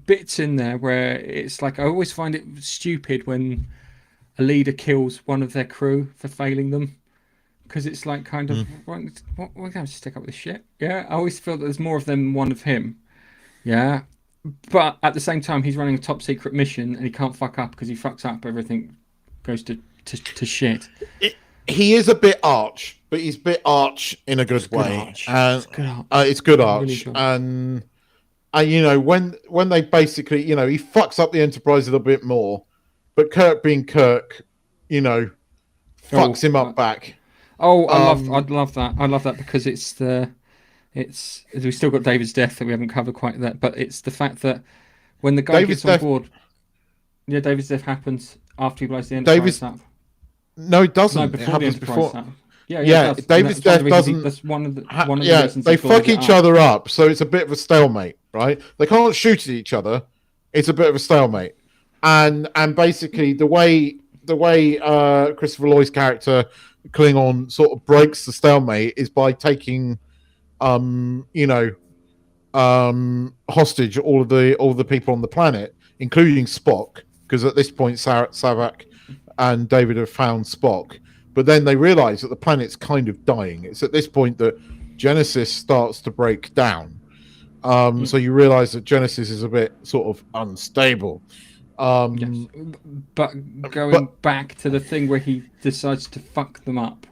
bits in there where it's like I always find it stupid when a leader kills one of their crew for failing them. Because it's like kind of we're going to stick up with this shit. Yeah, I always feel that there's more of them than one of him. Yeah, but at the same time, he's running a top secret mission and he can't fuck up because he fucks up. Everything goes to shit. He is a bit arch, but he's a bit arch in a good way. It's good arch. It's good arch, really and you know, when they basically, you know, he fucks up the Enterprise a little bit more, but Kirk being Kirk, you know, fucks him up back. I'd love that. I love that because it's we still got David's death that we haven't covered quite that, but it's the fact that when the guy David's gets on death. board, yeah, David's death happens after he blows the David's Enterprise up. No, it doesn't. No, It before the happens Enterprise before. up. Yeah, Yeah, it does. David's death doesn't. That's one of the Yeah, reasons they he blows fuck it each up. other up, so it's a bit of a stalemate, right? They can't shoot at each other. It's a bit of a stalemate, and basically the way Christopher Lloyd's character Klingon sort of breaks the stalemate is by taking, you know, hostage all of the people on the planet, including Spock, because at this point Savak and David have found Spock. But then they realize that the planet's kind of dying. It's at this point that Genesis starts to break down. So you realize that Genesis is a bit sort of unstable. Yes. But going back to the thing where he decides to fuck them up,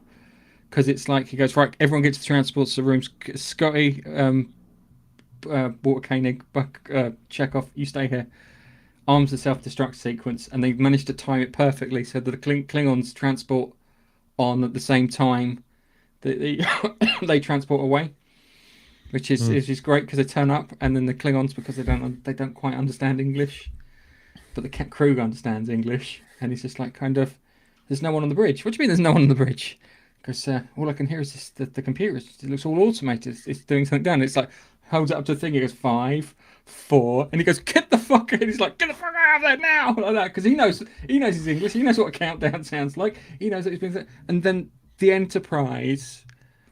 because it's like he goes, right, everyone gets the transports to the rooms. Scotty, Water Koenig, Chekhov, you stay here. Arms the self-destruct sequence, and they've managed to time it perfectly so that the Klingons transport on at the same time that they transport away, which is great because they turn up, and then the Klingons, because they don't quite understand English, but the crew understands English, and it's just like kind of, there's no one on the bridge. What do you mean there's no one on the bridge? Because all I can hear is the computer. It looks all automated. It's doing something down. It's like holds it up to the thing. He goes 5, 4, and he goes, get the fuck out. He's like, get the fuck out of there now, like that, because he knows his English. He knows what a countdown sounds like. He knows what he's been. And then the Enterprise,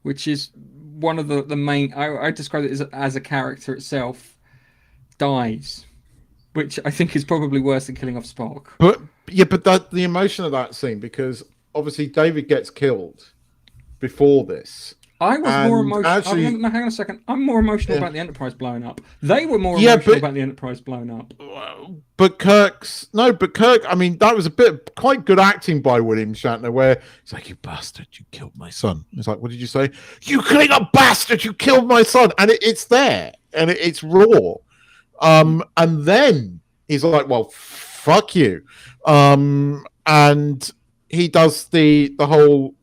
which is one of the main, I describe it as a character itself, dies, which I think is probably worse than killing off Spock. But the emotion of that scene, because obviously David gets killed before this. I was more emotional. Actually, hang on a second. I'm more emotional about the Enterprise blowing up. They were more emotional about the Enterprise blowing up. But Kirk. I mean, that was a bit quite good acting by William Shatner, where it's like, "You bastard, you killed my son." It's like, "What did you say? You Klingon bastard, you killed my son!" And it's there, and it's raw. And then he's like, "Well, fuck you," and he does the whole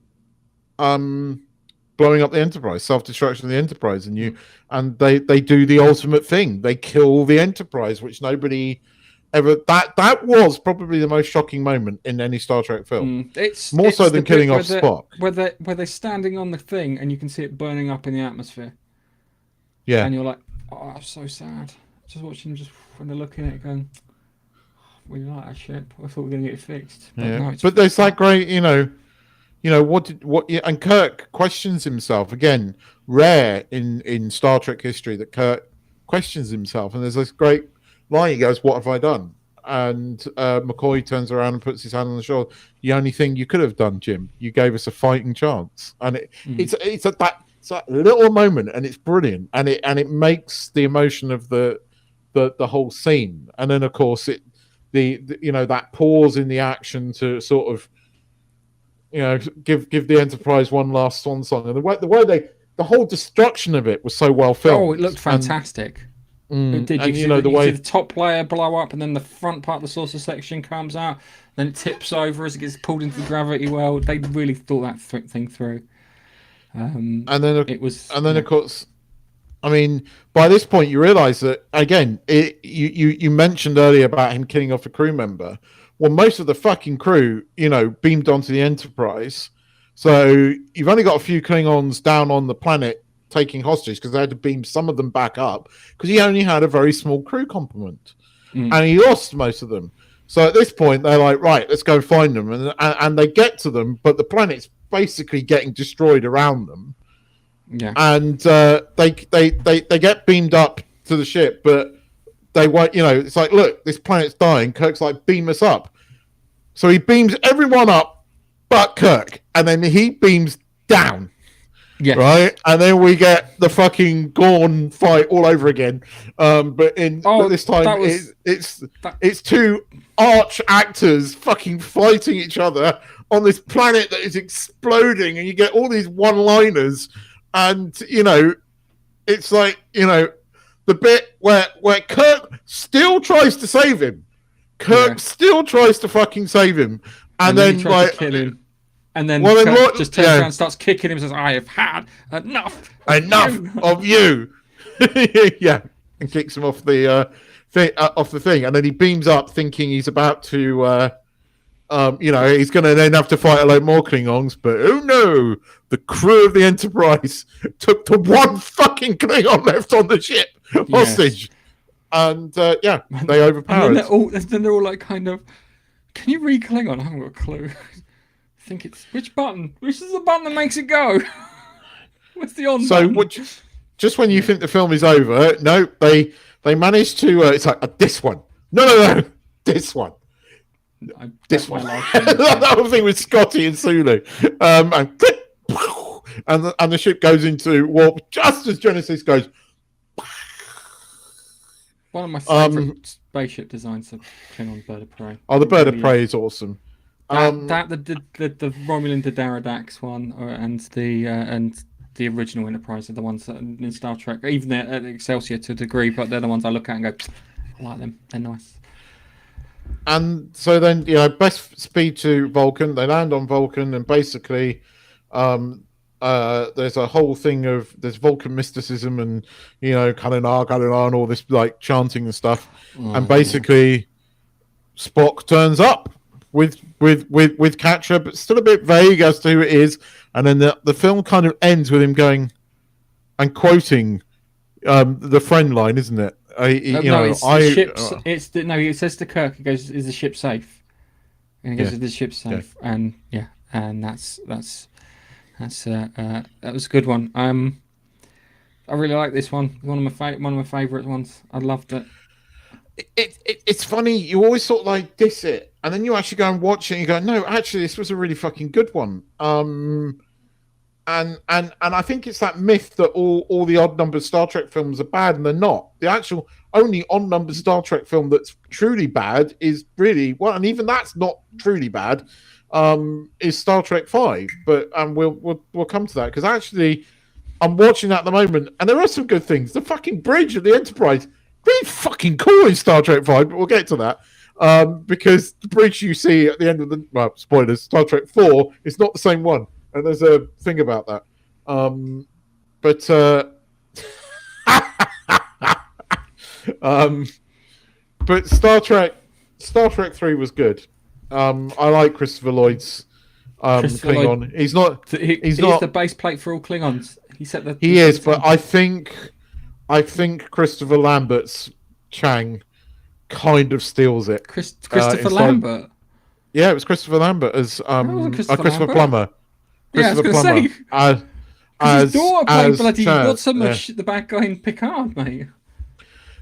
blowing up the Enterprise, self-destruction of the Enterprise, and they do the ultimate thing. They kill the Enterprise, which nobody ever. That was probably the most shocking moment in any Star Trek film. It's more so than killing off Spock. Where they're standing on the thing and you can see it burning up in the atmosphere. Yeah, and you're like, oh, I'm so sad. Just watching them, when they're looking at it, going, we like that ship. I thought we were going to get it fixed. But no, but there's that great, and Kirk questions himself again. Rare in Star Trek history that Kirk questions himself, and there's this great line. He goes, "What have I done?" And McCoy turns around and puts his hand on the shoulder. The only thing you could have done, Jim, you gave us a fighting chance. And it's that little moment, and it's brilliant, and it makes the emotion of the whole scene. And then of course that pause in the action to sort of give the Enterprise one last swan song, and the whole destruction of it was so well filmed. Oh, it looked fantastic. It did. You see the top layer blow up, and then the front part of the saucer section comes out, then it tips over as it gets pulled into the gravity well. They really thought that thing through. And then of course, I mean, by this point you realise that again. You mentioned earlier about him killing off a crew member. Well, most of the fucking crew, beamed onto the Enterprise. So you've only got a few Klingons down on the planet taking hostage because they had to beam some of them back up because he only had a very small crew complement, and he lost most of them. So at this point, they're like, right, let's go find them, and they get to them, but the planet's basically getting destroyed around them. Yeah, and they get beamed up to the ship, but they won't. It's like, look, this planet's dying. Kirk's like, beam us up. So he beams everyone up but Kirk, and then he beams down. Yeah. Right? And then we get the fucking Gorn fight all over again. But this time it's two arch actors fucking fighting each other on this planet that is exploding, and you get all these one-liners, and it's like, the bit where Kirk still tries to save him. Kirk still tries to fucking save him, and then he tries like to kill him. And then Kirk just turns around and starts kicking him and says, I have had enough of you. Yeah, and kicks him off the thing. And then he beams up thinking he's about to, he's going to then have to fight a lot more Klingons. But oh no, the crew of the Enterprise took the one fucking Klingon left on the ship hostage. And they overpowered. Then they're all like kind of, can you read Klingon? I haven't got a clue. I think it's which button? Which is the button that makes it go? What's the on button? Just when you think the film is over, no, they managed to. It's like this one. No, this one. This one. That whole thing with Scotty and Sulu, and the ship goes into warp just as Genesis goes. One of my favorite spaceship designs of Klingon Bird of Prey. Oh, the Bird of Prey is awesome. The Romulan Didaradax one, and the original Enterprise are the ones that in Star Trek, even at Excelsior to a degree, but they're the ones I look at and go, I like them. They're nice. And so then, best speed to Vulcan. They land on Vulcan, and basically, there's a whole thing of there's Vulcan mysticism and Kalinar, and all this like chanting and stuff. And basically, Spock turns up with Catra, but still a bit vague as to who it is. And then the film kind of ends with him going and quoting the friend line, isn't it? It says to Kirk, he goes, "Is the ship safe?" And he goes, "Is the ship safe?" And that was a good one. I really like this one. One of my favorite ones. I loved it. It's funny. You always sort of like diss it, and then you actually go and watch it, and you go, "No, actually, this was a really fucking good one." And I think it's that myth that all the odd numbered Star Trek films are bad, and they're not. The actual only odd numbered Star Trek film that's truly bad is really and even that's not truly bad. Is Star Trek 5, but we'll come to that because actually I'm watching that at the moment, and there are some good things. The fucking bridge of the Enterprise, really fucking cool in Star Trek 5, but we'll get to that. Because the bridge you see at the end of spoilers, Star Trek 4 is not the same one, and there's a thing about that. But Star Trek 3 was good. I like Christopher Lloyd's Klingon. He's not the base plate for all Klingons. He is, but I think Christopher Lambert's Chang kind of steals it. Christopher Lambert. Yeah, it was Christopher Lambert as Christopher Plummer. Yeah, Christopher I was Plummer. say. His daughter played bloody Chaz, not so much the bad guy in Picard, mate.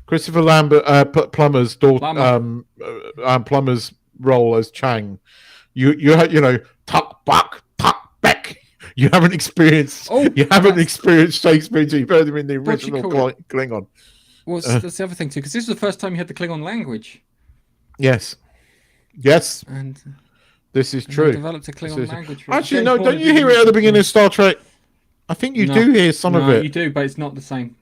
Christopher Lambert, Plummer's daughter, Plummer's role as Chang. You tuck back. You haven't experienced Shakespeare. You've heard him in the original Klingon. Well, that's the other thing too, because this was the first time you had the Klingon language. Yes, and this is true. Developed a Klingon language. Actually, no, don't you hear it at the beginning of Star Trek? I think you do hear some of it. You do, but it's not the same.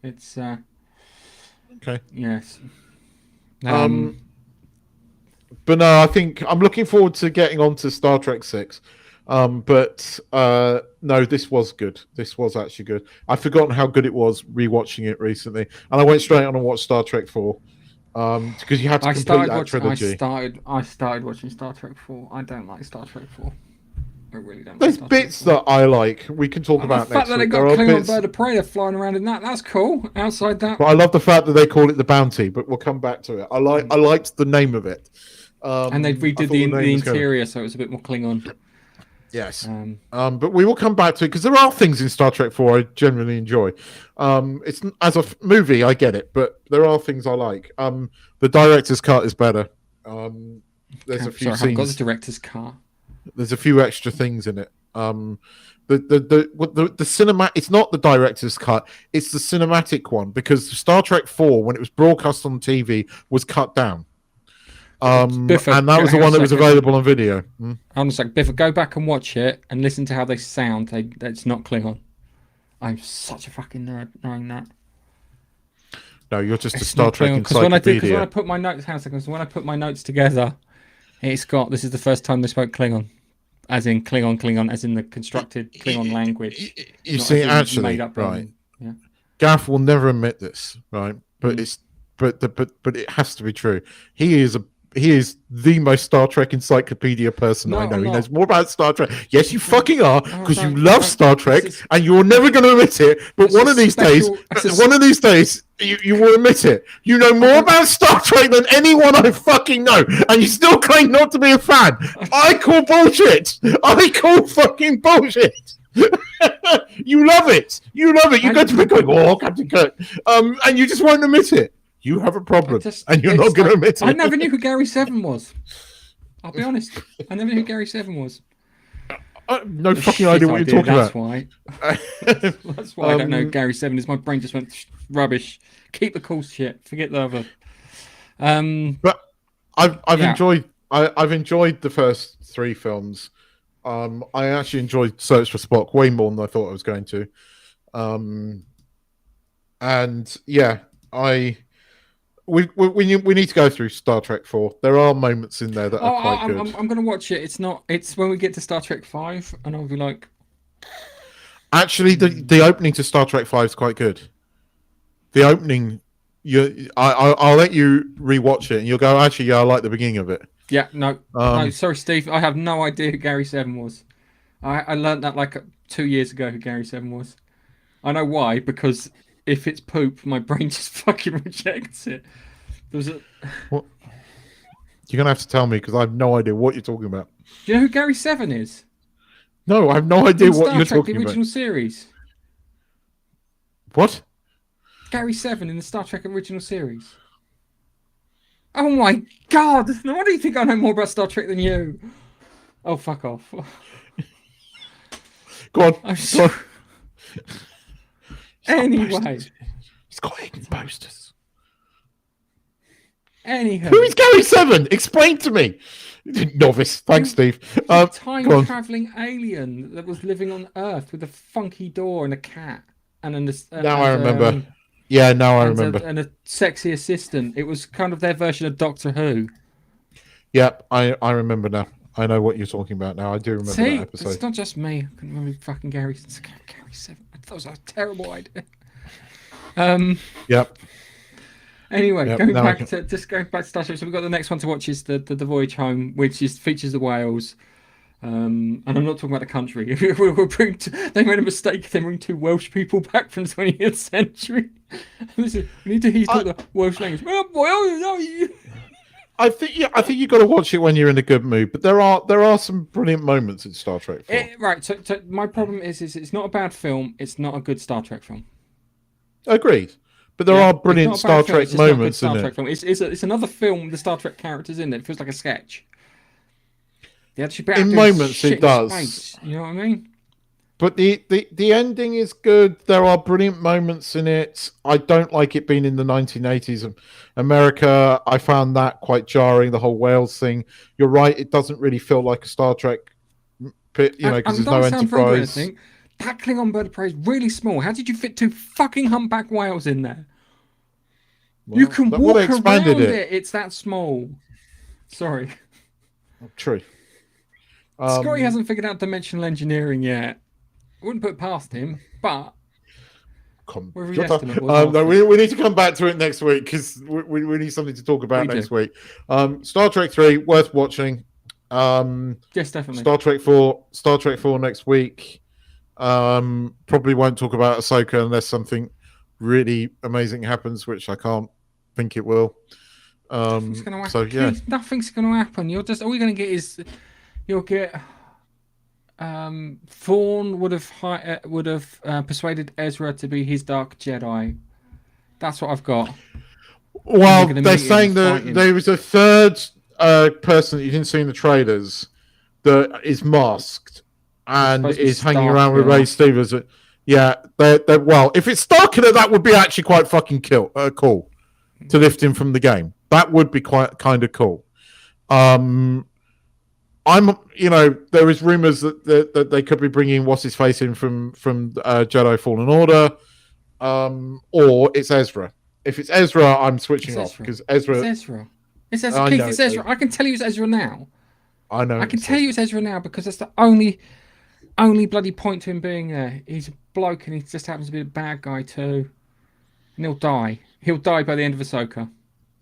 It's okay. Yes. But no, I think I'm looking forward to getting on to Star Trek 6. But no, this was good. This was actually good. I've forgotten how good it was rewatching it recently, and I went straight on and watched Star Trek 4 because you had to complete that trilogy. I started watching Star Trek 4. I don't like Star Trek 4. I really don't. There's bits that I like. We can talk about the fact next that week. they got Klingon Bird of Prey flying around in that's cool. Outside that, but I love the fact that they call it the Bounty. But we'll come back to it. I liked the name of it. And they redid the interior, so it was a bit more Klingon. Yes. But we will come back to it because there are things in Star Trek 4 I genuinely enjoy. It's as a movie, I get it, but there are things I like. The director's cut is better. There's a few scenes. I've got the director's cut. There's a few extra things in it. The cinema. It's not the director's cut. It's the cinematic one because Star Trek 4, when it was broadcast on TV, was cut down. Biffa, and that was the one that was available on video. I'm just like, Biffa, go back and watch it and listen to how they sound. It's not Klingon. I'm such a fucking nerd knowing that. No, you're just a It's Star not Trek Klingon because when I encyclopedia. put my notes, hang on a second, 'cause when I put my notes together, it's got this is the first time they spoke Klingon, as in Klingon, as in the constructed Klingon language. You not see, as in actually, made up right? Yeah. Gaff will never admit this, right? But it's but it has to be true. He is the most Star Trek encyclopedia person No, I know. I'm He not. knows more about Star Trek. Yes, you fucking are, because you don't- love Star Trek, this is- and you're never going to admit it. But this one is of these special- days, this is- one of these days, you will admit it. You know more about Star Trek than anyone I fucking know, and you still claim not to be a fan. I call bullshit. I call fucking bullshit. You love it. You love it. You go to bed going, "Oh, Captain Kirk," and you just won't admit it. You have a problem, and you're not going to admit it. I never knew who Gary Seven was. I'll be honest. I never knew who Gary Seven was. No fucking idea what you're talking That's about. why. That's why I don't know who Gary Seven is. My brain just went rubbish. Keep the cool shit. Forget the other. But I've enjoyed the first 3 films. I actually enjoyed Search for Spock way more than I thought I was going to. And yeah, we need to go through Star Trek 4. There are moments in there that are quite good. I'm going to watch it. It's when we get to Star Trek 5, and I'll be like. Actually, the opening to Star Trek 5 is quite good. The opening, I'll let you rewatch it, and you'll go, actually, yeah, I like the beginning of it. Yeah, no, sorry, Steve. I have no idea who Gary Seven was. I learned that like 2 years ago who Gary Seven was. I know why, because if it's poop, my brain just fucking rejects it. What? You're gonna have to tell me because I have no idea what you're talking about. Do you know who Gary Seven is? No, I have no idea what Star you're Trek, talking the original about. series. What? Gary Seven in the Star Trek original series. Oh my god! Why do you think I know more about Star Trek than you? Oh, fuck off. Go on. Go on. Anyway. He's got hidden posters. Anywho. Who is Gary Seven? Explain to me. Novice. Thanks, Steve. Time traveling alien that was living on Earth with a funky door and a cat and I remember. Now I remember. And a sexy assistant. It was kind of their version of Doctor Who. Yep, I remember now. I know what you're talking about now. I do remember that episode. It's not just me. I couldn't remember fucking Gary Seven. I thought it was a terrible idea. Yep. Anyway, going back to Star Trek. So we've got the next one to watch is the Voyage Home, which features the whales. And I'm not talking about the country. They made a mistake. They bring 2 Welsh people back from the 20th century. Listen, we need to hear the Welsh language. Oh boy, I think you got to watch it when you're in a good mood. But there are some brilliant moments in Star Trek 4. Right. So my problem is it's not a bad film. It's not a good Star Trek film. Agreed. But there are brilliant Star Trek moments in it. It's another film. The Star Trek characters in it. It feels like a sketch. In moments it does. Space, you know what I mean? But the ending is good. There are brilliant moments in it. I don't like it being in the 1980s of America. I found that quite jarring, the whole Wales thing. You're right, it doesn't really feel like a Star Trek, because there's no Enterprise. That Klingon bird of prey is really small. How did you fit 2 fucking humpback whales in there? Well, you can walk around it. It's that small. Sorry. True. Scotty hasn't figured out dimensional engineering yet. I wouldn't put it past him, but no, we need to come back to it next week because we need something to talk about next week. Star Trek 3, worth watching. Yes, definitely. Star Trek 4 next week. Probably won't talk about Ahsoka unless something really amazing happens, which I can't think it will. Nothing's going to happen. All you're going to get is you'll get Thrawn would have persuaded Ezra to be his Dark Jedi. That's what I've got. Well, they're saying that there was a third person that you didn't see in the trailers that is masked and is hanging around with Ray Stevens. Yeah, well, if it's Starkiller, that would be actually quite fucking cool to lift him from the game. That would be quite kind of cool. There is rumors that they could be bringing what's his face in from Jedi Fallen Order, or it's Ezra. If it's Ezra, I'm switching It's off Ezra. because Ezra. It's Ezra. It's Ezra. I Keith, know it's it's Ezra. I can tell you it's Ezra now. I know. I can tell you it's Ezra now because that's the only bloody point to him being there. He's a bloke and he just happens to be a bad guy too. And he'll die. He'll die by the end of Ahsoka.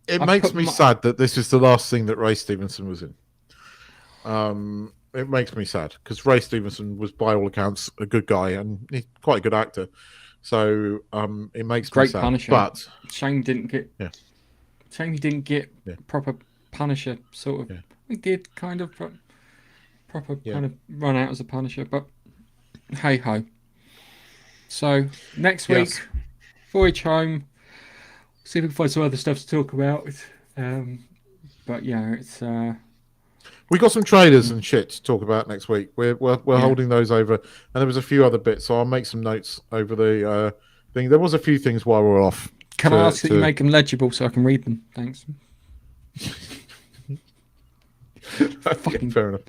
It makes me sad that this is the last thing that Ray Stevenson was in. It makes me sad because Ray Stevenson was, by all accounts, a good guy and he's quite a good actor. So it makes me Great sad. Punisher. But shame he didn't get. Yeah. Shame he didn't get proper Punisher sort of. Yeah. He did kind of proper Yeah. kind of run out as a Punisher, but hey ho. So next week, Yes. Voyage Home. See if we can find some other stuff to talk about. But yeah, it's. We got some trailers and shit to talk about next week. We're holding those over, and there was a few other bits, so I'll make some notes over the thing. There was a few things while we're off. Can I ask that you make them legible so I can read them? Thanks. Fucking fair enough.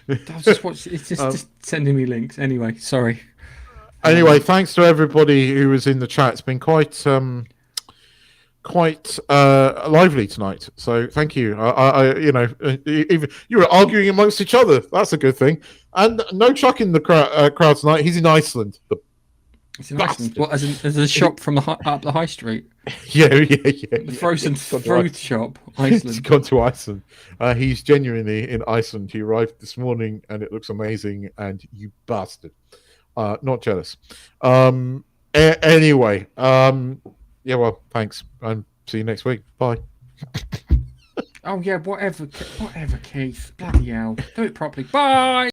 I was just watching. It's just sending me links. Anyway, sorry. Anyway, thanks to everybody who was in the chat. It's been quite lively tonight. So thank you. Even you were arguing amongst each other. That's a good thing. And no Chuck in the crowd tonight. He's in Iceland. It's in Iceland. What? As a shop from up the high street. Yeah. The frozen fruit shop, Iceland. He's gone to Iceland. He's genuinely in Iceland. He arrived this morning, and it looks amazing. And you bastard. Not jealous. Anyway. Yeah, well, thanks. And see you next week. Bye. Oh, yeah, whatever, Keith. Bloody hell. Do it properly. Bye!